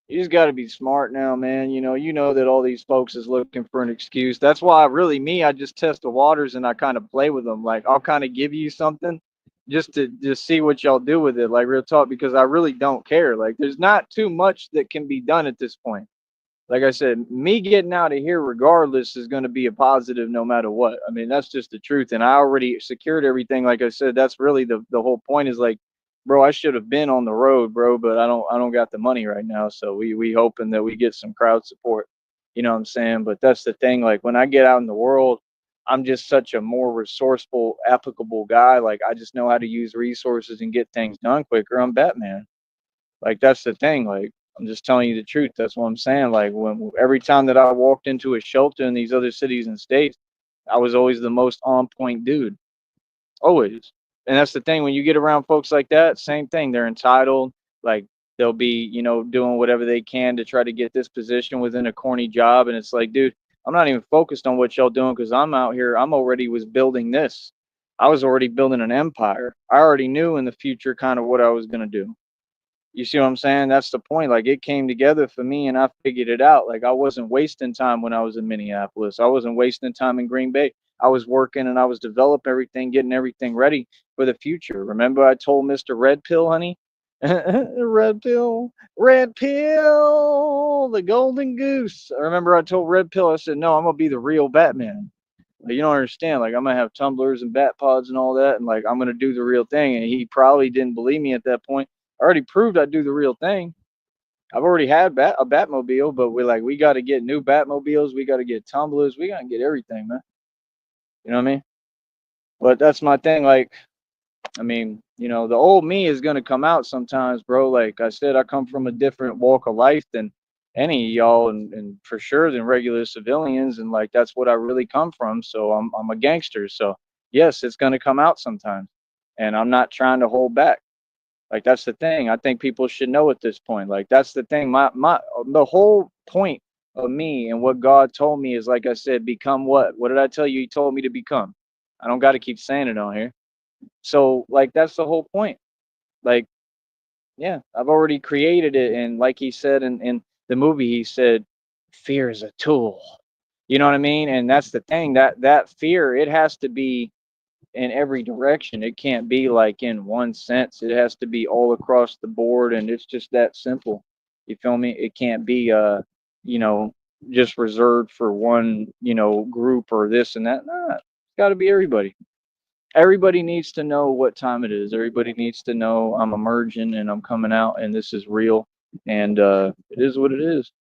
you just got to be smart now, man. You know that all these folks is looking for an excuse. That's why, really, I just test the waters and I kind of play with them. Like, I'll kind of give you something just to just see what y'all do with it, like real talk, because I really don't care. Like, there's not too much that can be done at this point. Like I said, me getting out of here regardless is going to be a positive no matter what. I mean, that's just the truth. And I already secured everything. Like I said, that's really the whole point is like, bro, I should have been on the road, bro, but I don't got the money right now. So we hoping that we get some crowd support. You know what I'm saying? But that's the thing. Like when I get out in the world, I'm just such a more resourceful, applicable guy. Like I just know how to use resources and get things done quicker. I'm Batman. Like that's the thing. Like I'm just telling you the truth. That's what I'm saying. Like when every time that I walked into a shelter in these other cities and states, I was always the most on point dude. Always. And that's the thing. When you get around folks like that, same thing. They're entitled. Like they'll be, doing whatever they can to try to get this position within a corny job. And it's like, dude, I'm not even focused on what y'all doing because I'm out here. I'm already was building this. I was already building an empire. I already knew in the future kind of what I was gonna do. You see what I'm saying? That's the point. Like it came together for me and I figured it out. Like I wasn't wasting time when I was in Minneapolis. I wasn't wasting time in Green Bay. I was working and I was developing everything, getting everything ready for the future. Remember I told Mr. Red Pill, honey? Red pill, the golden goose. I remember I told Red Pill, I said, no, I'm gonna be the real Batman. Like, you don't understand. Like, I'm gonna have tumblers and bat pods and all that, and like I'm gonna do the real thing. And he probably didn't believe me at that point. I already proved I'd do the real thing. I've already had a Batmobile, but we got to get new Batmobiles. We got to get tumblers. We got to get everything, man. You know what I mean? But that's my thing. Like, I mean, the old me is gonna come out sometimes, bro. Like I said, I come from a different walk of life than any of y'all, and for sure than regular civilians, and like that's what I really come from. So I'm a gangster. So yes, it's gonna come out sometimes, and I'm not trying to hold back. Like that's the thing. I think people should know at this point. Like that's the thing. My the whole point of me and what God told me is, like I said, become what? What did I tell you? He told me to become. I don't got to keep saying it on here. So like that's the whole point. Like, yeah, I've already created it, and like he said in the movie, he said, "Fear is a tool." You know what I mean? And that's the thing, that fear, it has to be in every direction. It can't be like in one sense. It has to be all across the board, and it's just that simple. You feel me? It can't be you know, just reserved for one, group or this and that. Nah, it's got to be everybody. Everybody needs to know what time it is. Everybody needs to know I'm emerging and I'm coming out and this is real. And it is what it is.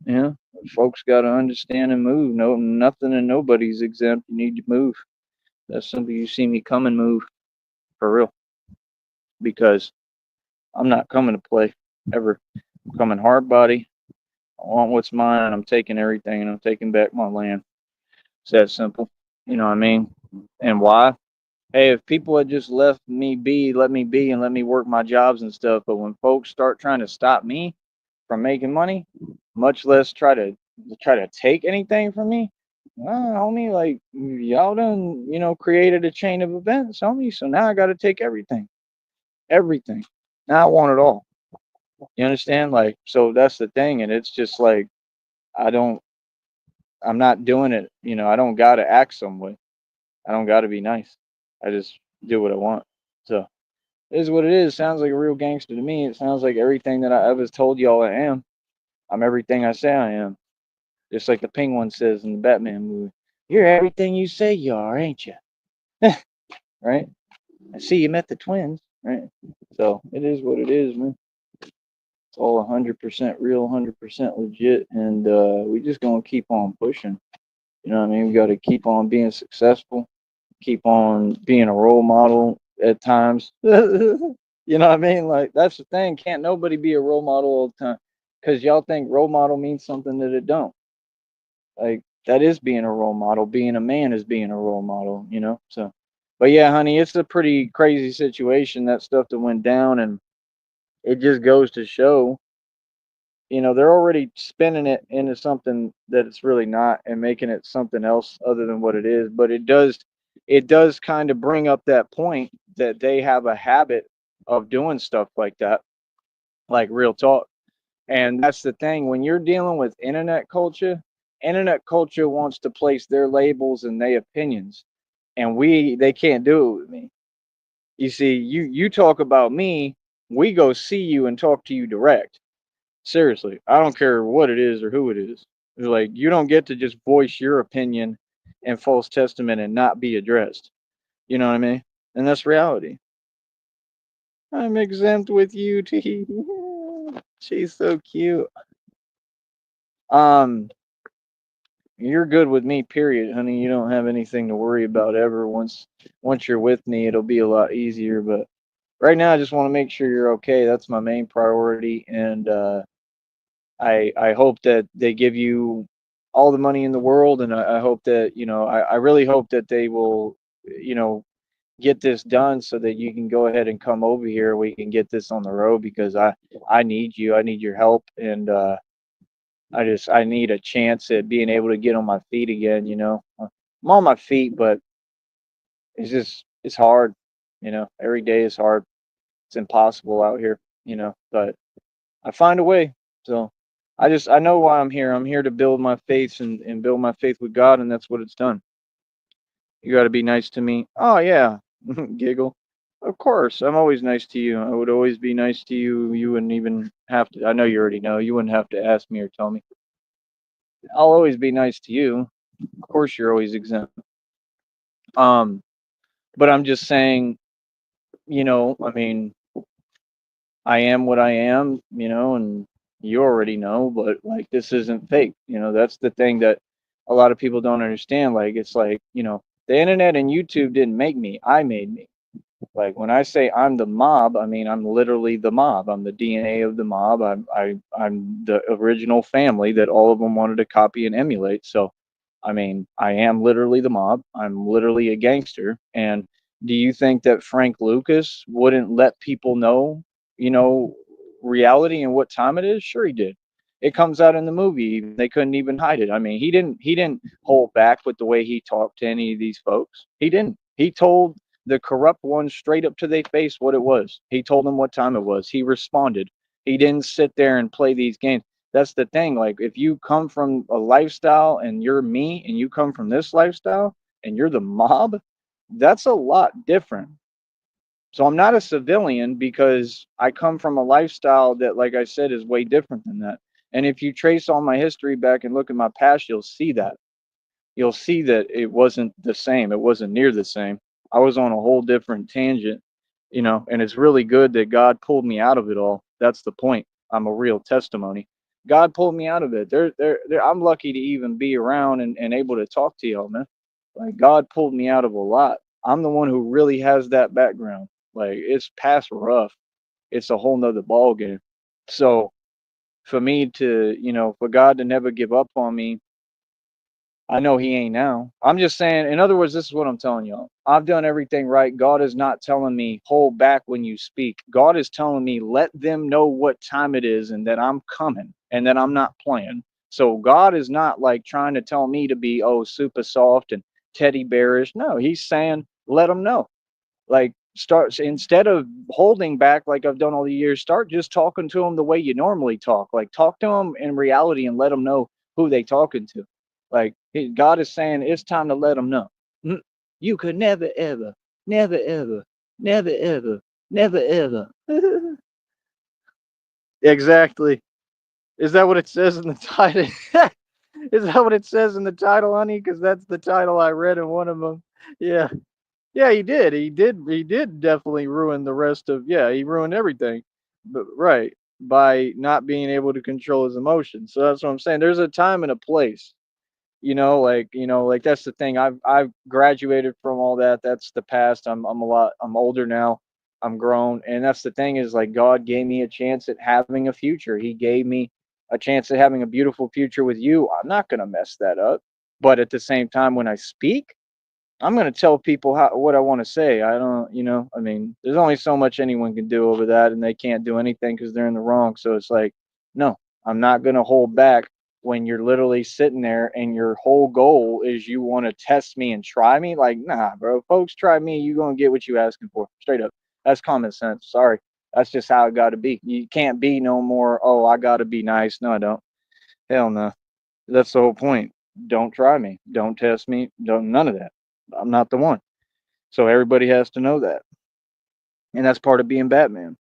Yeah. Folks got to understand and move. No, nothing and nobody's exempt. You need to move. That's something you see me come and move for real, because I'm not coming to play ever. I'm coming hard body. I want what's mine, and I'm taking everything, and I'm taking back my land. It's that simple. You know what I mean? And why? Hey, if people had just left me be, let me be, and let me work my jobs and stuff, but when folks start trying to stop me from making money, much less try to take anything from me, homie, like y'all done, created a chain of events, homie. So now I got to take everything, everything. Now I want it all. You understand? Like, so that's the thing, and it's just like I don't, I'm not doing it. I don't gotta act some way. I don't gotta be nice. I just do what I want. So. It is what it is. Sounds like a real gangster to me. It sounds like everything that I ever told y'all I am. I'm everything I say I am. Just like the Penguin says in the Batman movie. You're everything you say you are, ain't you? Right? I see you met the twins, right? So it is what it is, man. It's all 100% real, 100% legit, and we just gonna keep on pushing. You know what I mean? We got to keep on being successful, keep on being a role model at times. You know what I mean? Like that's the thing. Can't nobody be a role model all the time, because y'all think role model means something that it don't. Like that is being a role model. Being a man is being a role model. So, but yeah, honey, it's a pretty crazy situation, that stuff that went down, and it just goes to show. They're already spinning it into something that it's really not, and making it something else other than what it is. But it does kind of bring up that point that they have a habit of doing stuff like that, like real talk. And that's the thing, when you're dealing with internet culture wants to place their labels and their opinions, and they can't do it with me. You see, you talk about me, we go see you and talk to you direct. Seriously, I don't care what it is or who it is. It's like you don't get to just voice your opinion and false testament and not be addressed. You know what I mean? And that's reality. I'm exempt with you, T. She's so cute. Um, you're good with me, period, honey. You don't have anything to worry about ever. Once you're with me, it'll be a lot easier. But right now, I just want to make sure you're okay. That's my main priority, and I hope that they give you all the money in the world, and I hope that I really hope that they will you know get this done so that you can go ahead and come over here. We can get this on the road, because I need you. I need your help, and I need a chance at being able to get on my feet again. I'm on my feet, but it's hard. Every day is hard. It's impossible out here. But I find a way. So I know why I'm here. I'm here to build my faith, and build my faith with God, and that's what it's done. You got to be nice to me. Oh yeah, giggle. Of course, I'm always nice to you. I would always be nice to you. You wouldn't even have to. I know you already know. You wouldn't have to ask me or tell me. I'll always be nice to you. Of course, you're always exempt. Um, but I'm just saying, I mean, I am what I am, and you already know, but like this isn't fake. That's the thing that a lot of people don't understand. Like it's like, the internet and YouTube didn't make me. I made me. Like when I say I'm the mob, I mean I'm literally the mob. I'm the DNA of the mob. I'm the original family that all of them wanted to copy and emulate. So, I mean, I am literally the mob. I'm literally a gangster. And do you think that Frank Lucas wouldn't let people know, you know, reality and what time it is? Sure he did. It comes out in the movie. They couldn't even hide it. I mean, he didn't hold back with the way he talked to any of these folks. He didn't. He told the corrupt ones straight up to their face what it was. He told them what time it was. He responded. He didn't sit there and play these games. That's the thing. Like, if you come from a lifestyle and you're me and you come from this lifestyle and you're the mob, that's a lot different. So I'm not a civilian because I come from a lifestyle that, like I said, is way different than that. And if you trace all my history back and look at my past, you'll see that. You'll see that it wasn't the same. It wasn't near the same. I was on a whole different tangent, and it's really good that God pulled me out of it all. That's the point. I'm a real testimony. God pulled me out of it. I'm lucky to even be around and able to talk to y'all, man. Like, God pulled me out of a lot. I'm the one who really has that background. Like, it's past rough. It's a whole nother ball game. So for me to, for God to never give up on me, I know he ain't now. I'm just saying, in other words, this is what I'm telling y'all. I've done everything right. God is not telling me hold back when you speak. God is telling me let them know what time it is and that I'm coming and that I'm not playing. So God is not like trying to tell me to be super soft and teddy bearish. No, he's saying let them know. Like start instead of holding back like I've done all the years, start just talking to them the way you normally talk. Like talk to them in reality and let them know who they talking to. Like God is saying it's time to let them know. Mm, You could never ever, never ever, never ever, never ever. Exactly. Is that what it says in the title? Is that what it says in the title, honey? Because that's the title I read in one of them. Yeah. Yeah, he did. He did definitely ruin the rest of, yeah, he ruined everything. But right, by not being able to control his emotions. So that's what I'm saying. There's a time and a place. Like that's the thing. I've graduated from all that. That's the past. I'm older now. I'm grown. And that's the thing is like God gave me a chance at having a future. He gave me a chance at having a beautiful future with you. I'm not gonna mess that up. But at the same time when I speak, I'm gonna tell people what I want to say. I don't, I mean, there's only so much anyone can do over that, and they can't do anything because they're in the wrong. So it's like, no, I'm not gonna hold back when you're literally sitting there and your whole goal is you want to test me and try me. Like, nah, bro, folks, try me, you gonna get what you asking for, straight up. That's common sense. Sorry, that's just how it got to be. You can't be no more. Oh, I gotta be nice. No, I don't. Hell no. That's the whole point. Don't try me. Don't test me. Don't none of that. I'm not the one. So everybody has to know that. And that's part of being Batman.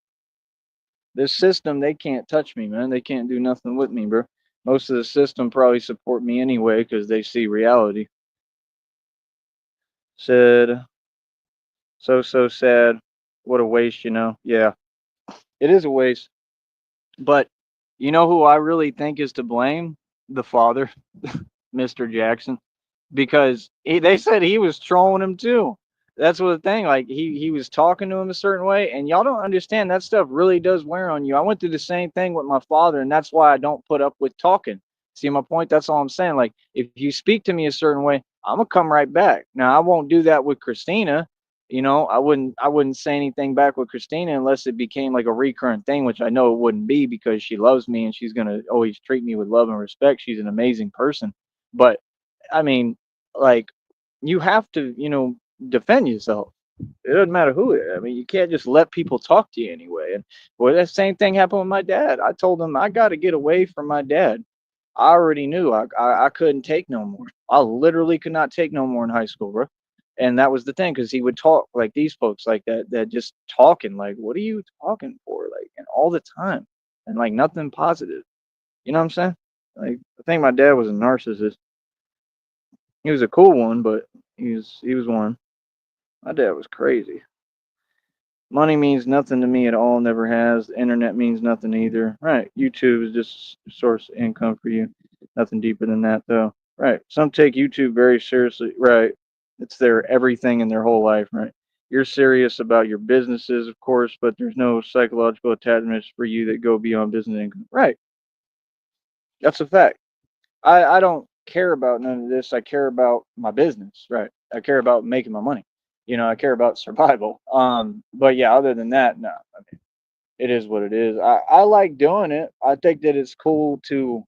This system, they can't touch me, man. They can't do nothing with me, bro. Most of the system probably support me anyway because they see reality. Said, so sad. What a waste, Yeah, it is a waste. But you know who I really think is to blame? The father, Mr. Jackson. Because they said he was trolling him too. That's what the thing. Like he was talking to him a certain way, and y'all don't understand that stuff really does wear on you. I went through the same thing with my father, and that's why I don't put up with talking. See my point? That's all I'm saying. Like if you speak to me a certain way, I'm gonna come right back. Now I won't do that with Christina. I wouldn't say anything back with Christina unless it became like a recurrent thing, which I know it wouldn't be because she loves me and she's gonna always treat me with love and respect. She's an amazing person. But I mean, like you have to, defend yourself. It doesn't matter who it is. I mean, you can't just let people talk to you anyway. And well, that same thing happened with my dad. I told him I got to get away from my dad. I already knew I couldn't take no more. I literally could not take no more in high school, bro. And that was the thing, because he would talk like these folks like that just talking like, what are you talking for? Like, and all the time, and like nothing positive. You know what I'm saying? Like, I think my dad was a narcissist. He was a cool one, but he was one. My dad was crazy. Money means nothing to me at all, never has. The internet means nothing either. Right. YouTube is just a source of income for you. Nothing deeper than that, though. Right. Some take YouTube very seriously. Right. It's their everything in their whole life. Right. You're serious about your businesses, of course, but there's no psychological attachments for you that go beyond business income. Right. That's a fact. I don't care about none of this. I care about my business, right? I care about making my money. I care about survival. But yeah, other than that, no. I mean, it is what it is. I like doing it. I think that it's cool to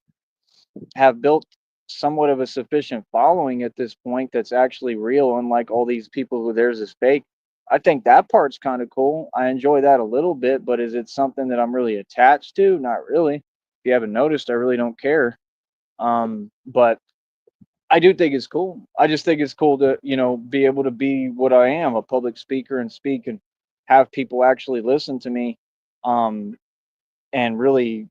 have built somewhat of a sufficient following at this point that's actually real, unlike all these people who theirs is fake. I think that part's kind of cool. I enjoy that a little bit, but is it something that I'm really attached to? Not really. If you haven't noticed, I really don't care. But I do think it's cool. I just think it's cool to, be able to be what I am, a public speaker, and speak and have people actually listen to me, um, and really,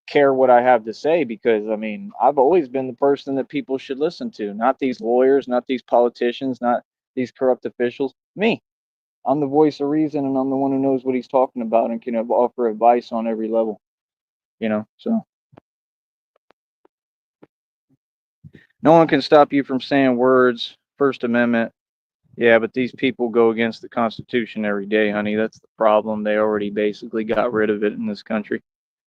care what I have to say, because I mean, I've always been the person that people should listen to, not these lawyers, not these politicians, not these corrupt officials. Me. I'm the voice of reason, and I'm the one who knows what he's talking about and can offer advice on every level, So no one can stop you from saying words. First Amendment. Yeah, but these people go against the Constitution every day, honey. That's the problem. They already basically got rid of it in this country.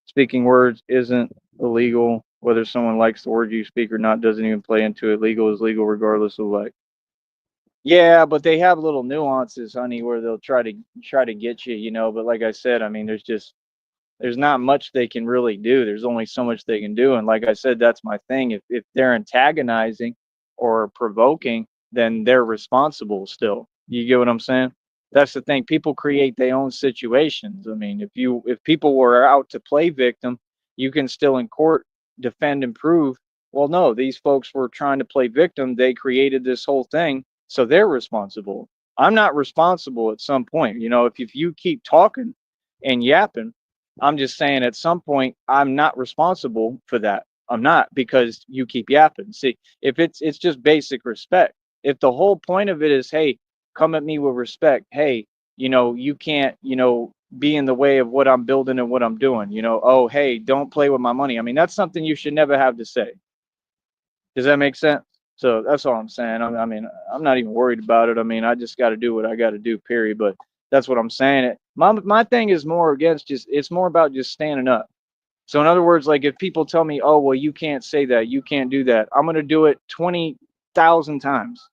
Speaking words isn't illegal. Whether someone likes the word you speak or not doesn't even play into it. Legal is legal regardless of like. Yeah, but they have little nuances, honey, where they'll try to get you, But like I said, I mean, there's not much they can really do. There's only so much they can do. And like I said, that's my thing. If they're antagonizing or provoking, then they're responsible still. You get what I'm saying? That's the thing. People create their own situations. I mean, if people were out to play victim, you can still in court defend and prove, well, no, these folks were trying to play victim. They created this whole thing, so they're responsible. I'm not responsible at some point. If you keep talking and yapping, I'm just saying at some point I'm not responsible for that. I'm not, because you keep yapping. See, if it's just basic respect. If the whole point of it is, hey, come at me with respect. Hey, you can't, be in the way of what I'm building and what I'm doing. Oh, hey, don't play with my money. I mean, that's something you should never have to say. Does that make sense? So that's all I'm saying. I mean, I'm not even worried about it. I mean, I just got to do what I got to do, period. But that's what I'm saying. My thing is more against just, it's more about just standing up. So in other words, like if people tell me, oh, well, you can't say that, you can't do that, I'm going to do it 20,000 times.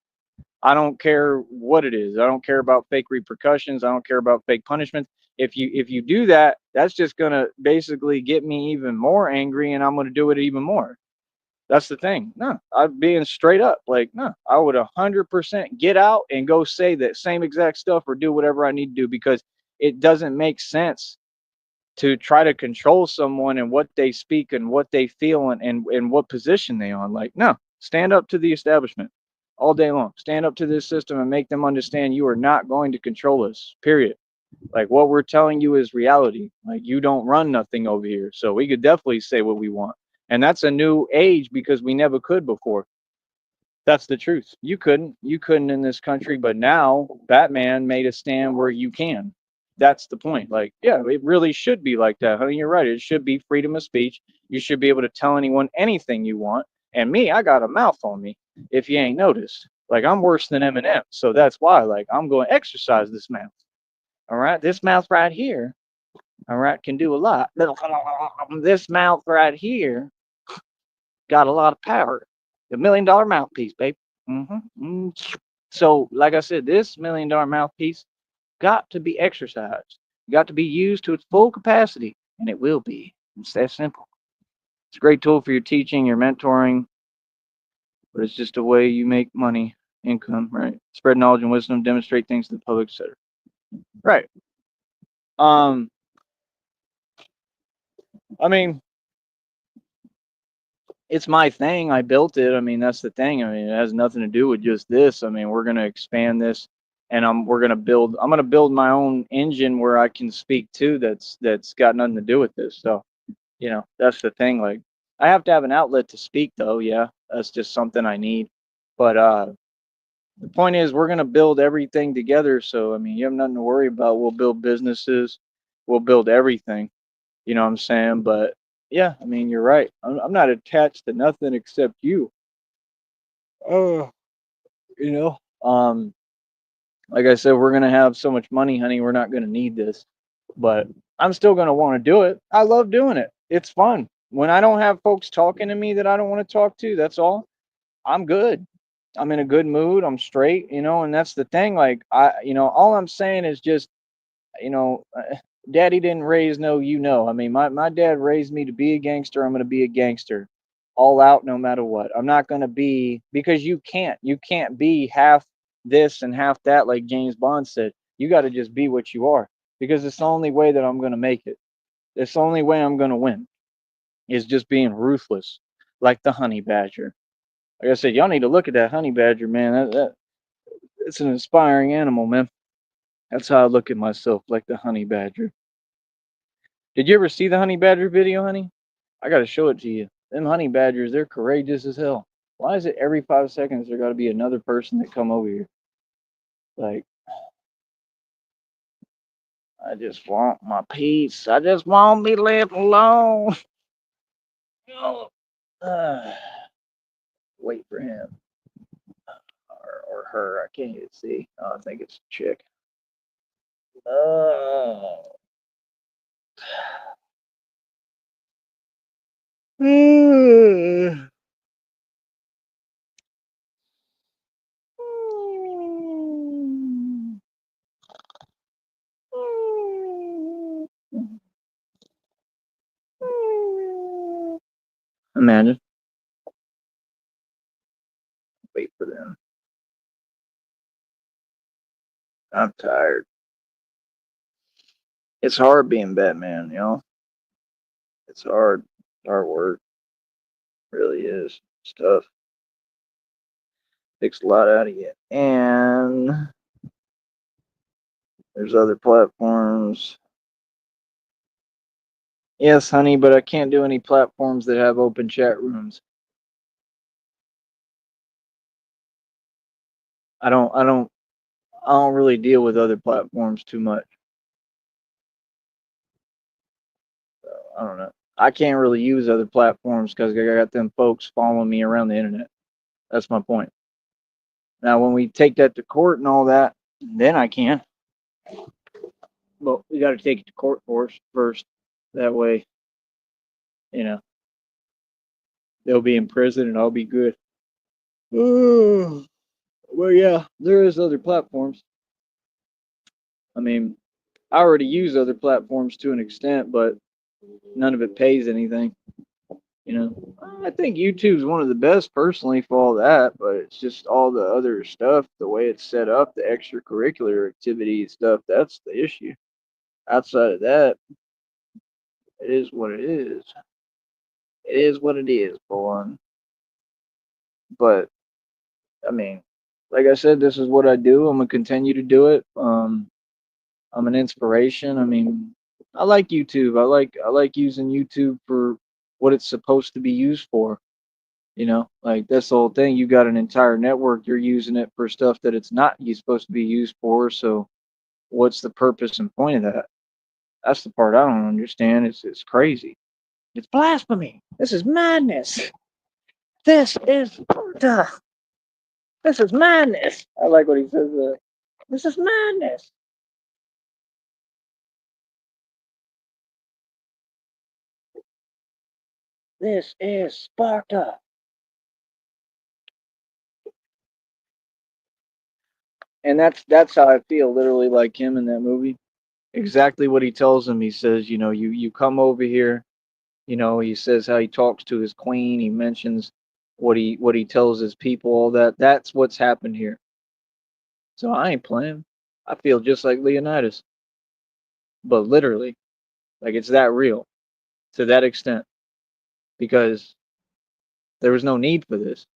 I don't care what it is. I don't care about fake repercussions. I don't care about fake punishments. If you do that, that's just going to basically get me even more angry, and I'm going to do it even more. That's the thing. No, I'm being straight up. Like, no, I would 100% get out and go say that same exact stuff or do whatever I need to do, because it doesn't make sense to try to control someone and what they speak and what they feel and what position they on. Like, no, stand up to the establishment all day long. Stand up to this system and make them understand you are not going to control us, period. Like, what we're telling you is reality. Like, you don't run nothing over here. So we could definitely say what we want. And that's a new age, because we never could before. That's the truth. You couldn't in this country, but now Batman made a stand where you can. That's the point. Like, yeah, it really should be like that, honey. You're right. It should be freedom of speech. You should be able to tell anyone anything you want. And me, I got a mouth on me, if you ain't noticed. Like, I'm worse than Eminem. So that's why, like, I'm going to exercise this mouth. All right. This mouth right here, all right, can do a lot. This mouth right here got a lot of power. The $1 million mouthpiece, babe. So, like I said, this $1 million mouthpiece got to be exercised, got to be used to its full capacity, and it will be. It's that simple. It's a great tool for your teaching, your mentoring, but it's just a way you make money, income, right? Spread knowledge and wisdom, demonstrate things to the public, etc. Right. I mean, it's my thing. I built it. I mean, that's the thing. I mean, it has nothing to do with just this. I mean, we're gonna expand this, and we're gonna build. I'm gonna build my own engine where I can speak to. That's got nothing to do with this. So, that's the thing. Like, I have to have an outlet to speak, though. Yeah, that's just something I need. But the point is, we're gonna build everything together. So, I mean, you have nothing to worry about. We'll build businesses. We'll build everything. You know what I'm saying? But yeah, I mean, you're right. I'm not attached to nothing except you. Oh, you know. Like I said, we're gonna have so much money, honey. We're not gonna need this, but I'm still gonna want to do it. I love doing it. It's fun. When I don't have folks talking to me that I don't want to talk to, that's all. I'm good. I'm in a good mood. I'm straight, and that's the thing. Like all I'm saying is just you know, daddy didn't raise no, I mean, my dad raised me to be a gangster. I'm going to be a gangster all out no matter what. I'm not going to be, because you can't be half this and half that, like James Bond said. You got to just be what you are, because it's the only way that I'm going to make it. It's the only way I'm going to win, is just being ruthless, like the honey badger. Like I said, y'all need to look at that honey badger, man. It's an inspiring animal, man. That's how I look at myself, like the honey badger. Did you ever see the honey badger video, honey? I gotta show it to you. Them honey badgers, they're courageous as hell. Why is it every 5 seconds there gotta be another person that come over here? Like, I just want my peace. I just want to be left alone. Oh, uh, wait for him or her. I can't even see. Oh, I think it's a chick. Oh. Imagine. Wait for them. I'm tired. It's hard being Batman. It's hard. Hard work. Really is. It's tough. Takes a lot out of you. And there's other platforms. Yes, honey, but I can't do any platforms that have open chat rooms. I don't I don't I don't really deal with other platforms too much. So I don't know. I can't really use other platforms because I got them folks following me around the internet. That's my point. Now, when we take that to court and all that, then I can. But we got to take it to court for us first. That way, you know, they'll be in prison and I'll be good. Well, yeah, there is other platforms. I mean, I already use other platforms to an extent, but none of it pays anything. I think YouTube's one of the best personally for all that, but it's just all the other stuff, the way it's set up, the extracurricular activity stuff. That's the issue. Outside of that, it is what it is. It is what it is, boy. But I mean, like I said, this is what I do. I'm gonna continue to do it. I'm an inspiration. I mean, I like YouTube. I like using YouTube for what it's supposed to be used for. Like that's the whole thing. You got an entire network. You're using it for stuff that it's not you supposed to be used for. So what's the purpose and point of that? That's the part I don't understand. It's crazy. It's blasphemy. This is madness. This is this is madness. I like what he says. This is madness. This is Sparta. And that's how I feel, literally like him in that movie. Exactly what he tells him. He says, you come over here. He says how he talks to his queen. He mentions what he tells his people. All that. That's what's happened here. So I ain't playing. I feel just like Leonidas, but literally, like it's that real to that extent. Because There was no need for this.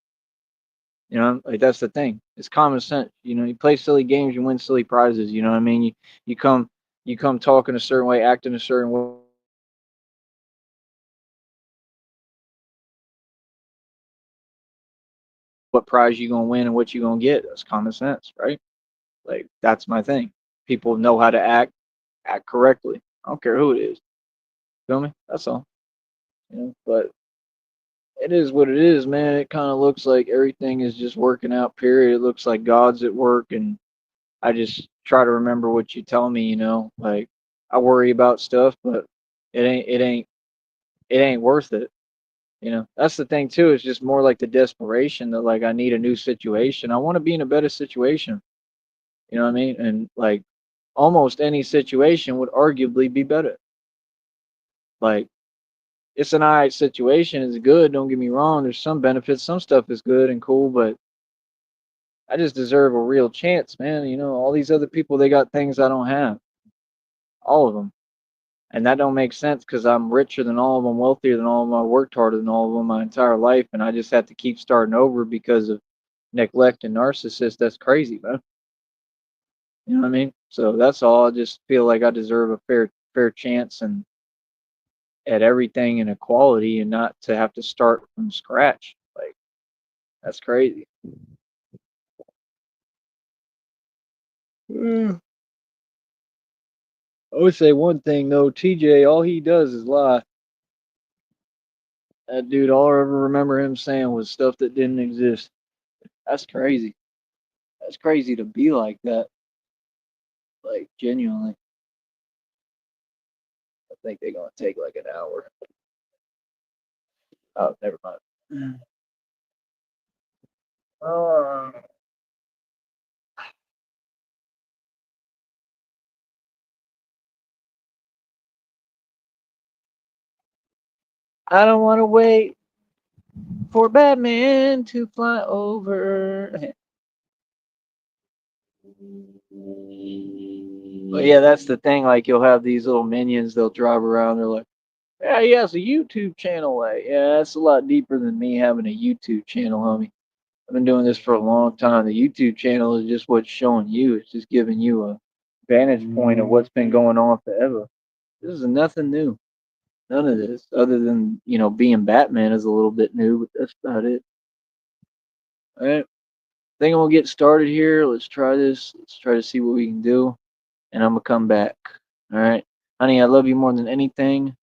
Like that's the thing. It's common sense. You play silly games, you win silly prizes. You know what I mean? You come you come talking a certain way, acting a certain way. What prize you gonna win and what you gonna get? That's common sense, right? Like that's my thing. People know how to act correctly. I don't care who it is. Feel me? That's all. But it is what it is, man. It kind of looks like everything is just working out. Period. It looks like God's at work, and I just try to remember what you tell me. Like I worry about stuff, but it ain't worth it. That's the thing too. It's just more like the desperation that like I need a new situation. I want to be in a better situation. You know what I mean? And like almost any situation would arguably be better. Like it's an alright situation. It's good. Don't get me wrong. There's some benefits. Some stuff is good and cool, but I just deserve a real chance, man. All these other people, they got things I don't have. All of them. And that don't make sense because I'm richer than all of them, wealthier than all of them. I worked harder than all of them my entire life, and I just have to keep starting over because of neglect and narcissist. That's crazy, man. You know what I mean? So that's all. I just feel like I deserve a fair chance and at everything and equality, and not to have to start from scratch. Like that's crazy. Mm. I would say one thing though, TJ, all he does is lie. That dude, all I ever remember him saying was stuff that didn't exist. That's crazy. That's crazy to be like that. Like genuinely. I think they're gonna take like an hour. Oh, never mind. Uh, I don't want to wait for Batman to fly over. But yeah, that's the thing. Like you'll have these little minions. They'll drive around. They're like, "Yeah, he has a YouTube channel." Like, yeah, that's a lot deeper than me having a YouTube channel, homie. I've been doing this for a long time. The YouTube channel is just what's showing you. It's just giving you a vantage point of what's been going on forever. This is nothing new. None of this, other than being Batman is a little bit new, but that's about it. All right, I think I'm gonna get started here. Let's try this. Let's try to see what we can do, and I'm gonna come back. All right, honey, I love you more than anything.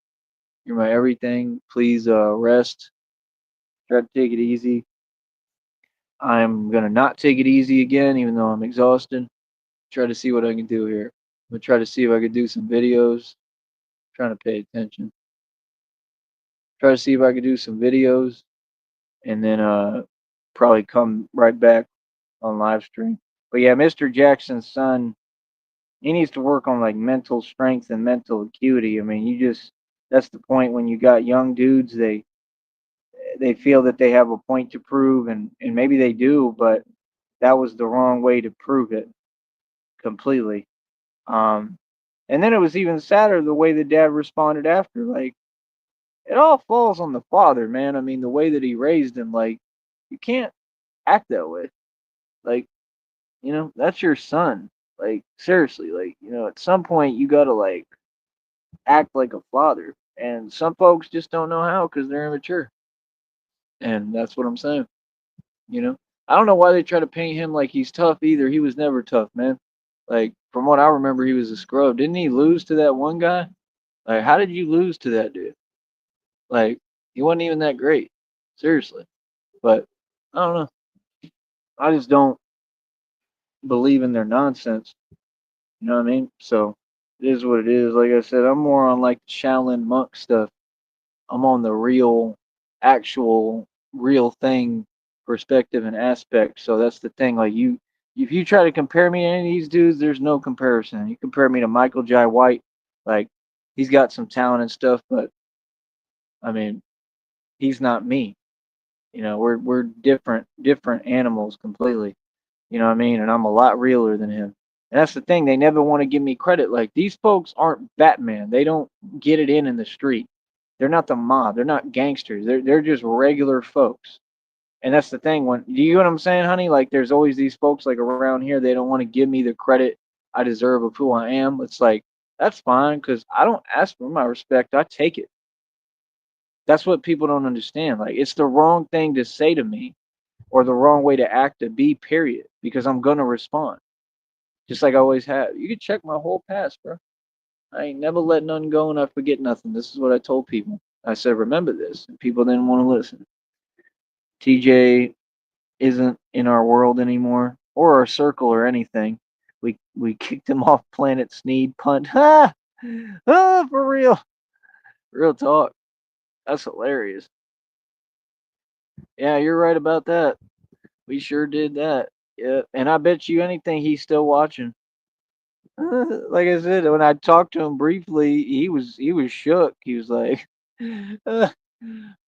You're my everything. Please rest. Try to take it easy. I'm gonna not take it easy again, even though I'm exhausted. Try to see what I can do here. I'm gonna try to see if I could do some videos. Trying to pay attention. Try to see if I could do some videos, and then probably come right back on live stream. But yeah, Mr. Jackson's son, he needs to work on like mental strength and mental acuity. I mean, that's the point when you got young dudes, they feel that they have a point to prove, and maybe they do, but that was the wrong way to prove it completely. Um and then it was even sadder the way the dad responded after. Like it all falls on the father, man. I mean, the way that he raised him, like you can't act that way. Like that's your son. Like seriously, like at some point you gotta like act like a father, and some folks just don't know how because they're immature, and that's what I'm saying. You know, I don't know why they try to paint him like he's tough either. He was never tough, man. Like from what I remember, he was a scrub. Didn't he lose to that one guy? Like, how did you lose to that dude? Like, he wasn't even that great, seriously. But I don't know. I just don't believe in their nonsense. You know what I mean? So it is what it is. Like I said, I'm more on like Shaolin monk stuff. I'm on the real, actual, real thing perspective and aspect. So that's the thing. Like if you try to compare me to any of these dudes, there's no comparison. You compare me to Michael Jai White, like he's got some talent and stuff, but I mean, he's not me. We're different animals completely. You know what I mean? And I'm a lot realer than him. And that's the thing. They never want to give me credit. Like these folks aren't Batman. They don't get it in the street. They're not the mob. They're not gangsters. They're just regular folks. And that's the thing. When do you know what I'm saying, honey? Like, there's always these folks like around here. They don't want to give me the credit I deserve of who I am. It's like that's fine because I don't ask for my respect. I take it. That's what people don't understand. Like, it's the wrong thing to say to me or the wrong way to act to be. Period. Because I'm gonna respond just like I always have. You can check my whole past, bro. I ain't never let nothing go and I forget nothing. This is what I told people. I said, remember this. And people didn't want to listen. TJ isn't in our world anymore or our circle or anything. We kicked him off Planet Sneed punt. Ha! For real. Real talk. That's hilarious. Yeah, you're right about that. We sure did that. Yeah. And I bet you anything he's still watching. Like I said, when I talked to him briefly, he was shook. He was like, "Uh,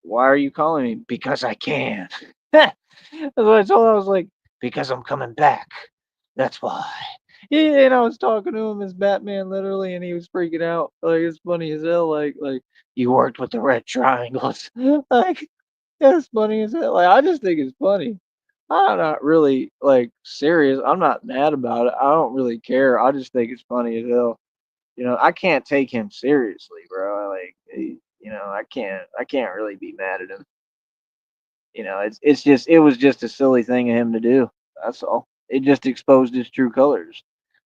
why are you calling me? Because I can." That's what I told him. I was like, because I'm coming back. That's why. Yeah, and I was talking to him as Batman literally, and he was freaking out. Like it's funny as hell. Like you worked with the red triangles. Like that's funny as hell. Like I just think it's funny. I'm not really like serious. I'm not mad about it. I don't really care. I just think it's funny as hell. I can't take him seriously, bro. Like, I can't really be mad at him. It was just a silly thing of him to do. That's all. It just exposed his true colors.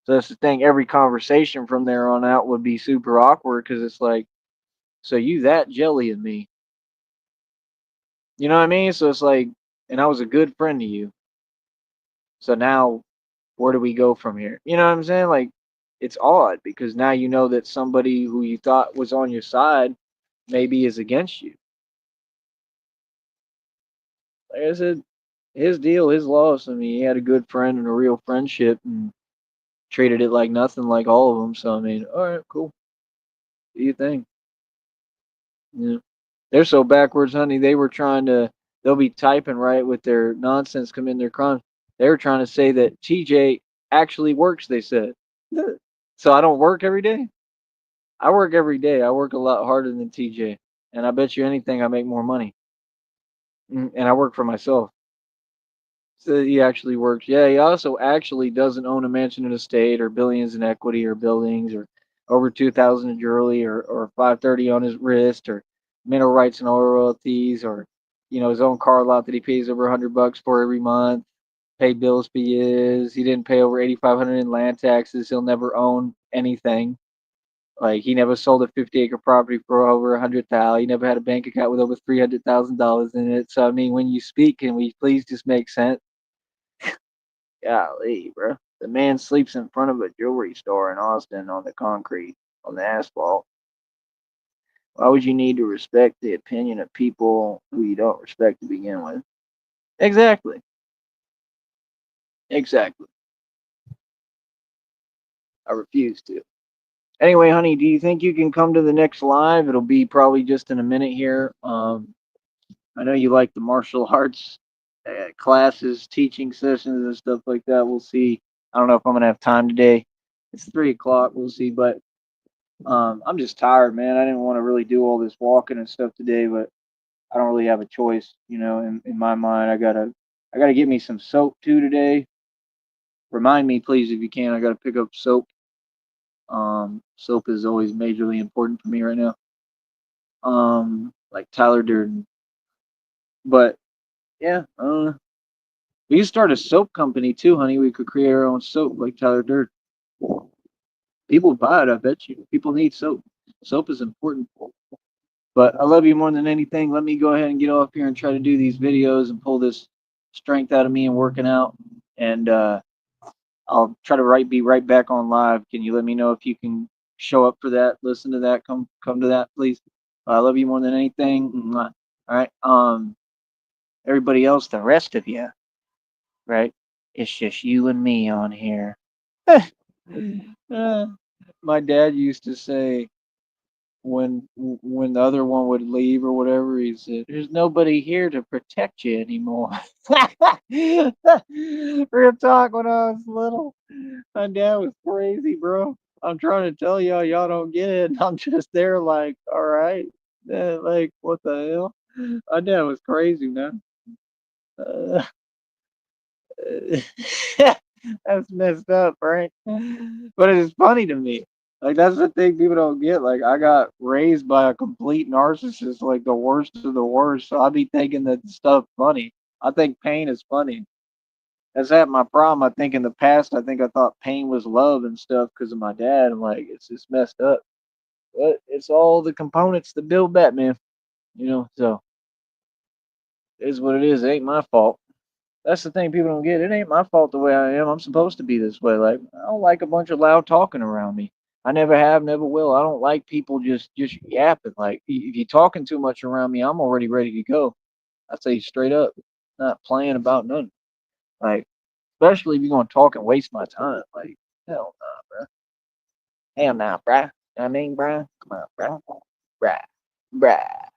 So that's the thing. Every conversation from there on out would be super awkward because it's like, so you that jelly of me, you know what I mean? So it's like, and I was a good friend to you. So now, where do we go from here? You know what I'm saying? Like, it's odd because now you know that somebody who you thought was on your side maybe is against you. Like I said, his deal, his loss. I mean, he had a good friend and a real friendship and treated it like nothing, like all of them. So I mean, all right, cool. Do you think? Yeah. They're so backwards, honey. They were trying to. They'll be typing right with their nonsense, commit their crimes. They were trying to say that TJ actually works. They said. So I don't work every day. I work every day. I work a lot harder than TJ, and I bet you anything I make more money. And I work for myself. So he actually works. Yeah, he also actually doesn't own a mansion in a state or billions in equity or buildings or over 2,000 in jewelry or 530 on his wrist or mineral rights and oil royalties or his own car lot that he pays over $100 for every month. Pay bills for years. He didn't pay over 8,500 in land taxes. He'll never own anything. Like he never sold a 50-acre property for over 100,000. He never had a bank account with over $300,000 in it. So I mean, when you speak, can we please just make sense? Golly, bro. The man sleeps in front of a jewelry store in Austin on the concrete, on the asphalt. Why would you need to respect the opinion of people who you don't respect to begin with? Exactly. Exactly. I refuse to. Anyway, honey, do you think you can come to the next live? It'll be probably just in a minute here. I know you like the martial arts classes, teaching sessions, and stuff like that. We'll see. I don't know if I'm gonna have time today. It's 3 o'clock. We'll see, but I'm just tired, man. I didn't want to really do all this walking and stuff today, but I don't really have a choice, in my mind. I gotta get me some soap too today. Remind me, please, if you can. I gotta pick up soap. Soap is always majorly important for me right now. Like Tyler Durden. But yeah, we could start a soap company too, honey. We could create our own soap like Tyler Durden. People would buy it, I bet you. People need soap. Soap is important. But I love you more than anything. Let me go ahead and get off here and try to do these videos and pull this strength out of me and working out. And I'll try to be right back on live. Can you let me know if you can show up for that? Listen to that. Come to that, please. I love you more than anything. Mwah. All right. Everybody else, the rest of you, right? It's just you and me on here. Uh, my dad used to say, when the other one would leave or whatever, he said, "There's nobody here to protect you anymore." Real talk. When I was little, my dad was crazy, bro. I'm trying to tell y'all don't get it. I'm just there, like, all right. Like, what the hell? My dad was crazy, man. Uh, that's messed up, right? But it is funny to me. Like, that's the thing people don't get. Like, I got raised by a complete narcissist, like the worst of the worst. So I be thinking that stuff funny. I think pain is funny. That's had my problem. I think in the past, I think I thought pain was love and stuff because of my dad. I'm like, it's just messed up. But it's all the components that build Batman, so it is what it is. It ain't my fault. That's the thing people don't get. It ain't my fault the way I am. I'm supposed to be this way. Like, I don't like a bunch of loud talking around me. I never have, never will. I don't like people just yapping. Like, if you're talking too much around me, I'm already ready to go. I say straight up, not playing about nothing. Like, especially if you're gonna talk and waste my time. Like, hell nah, bruh. Hell nah, bruh. I mean, bruh. Come on, bruh. Bruh. Bruh. I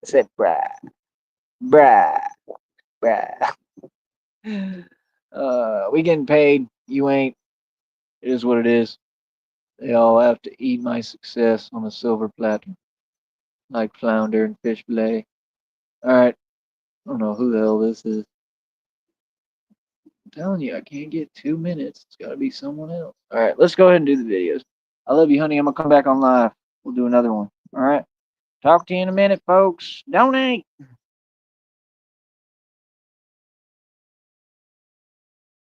said bruh. Bruh. Bruh. We getting paid. You ain't. It is what it is. They all have to eat my success on a silver platter, like flounder and fish fillet. All right. I don't know who the hell this is. I'm telling you, I can't get 2 minutes. It's got to be someone else. All right. Let's go ahead and do the videos. I love you, honey. I'm going to come back on live. We'll do another one. All right. Talk to you in a minute, folks. Donate.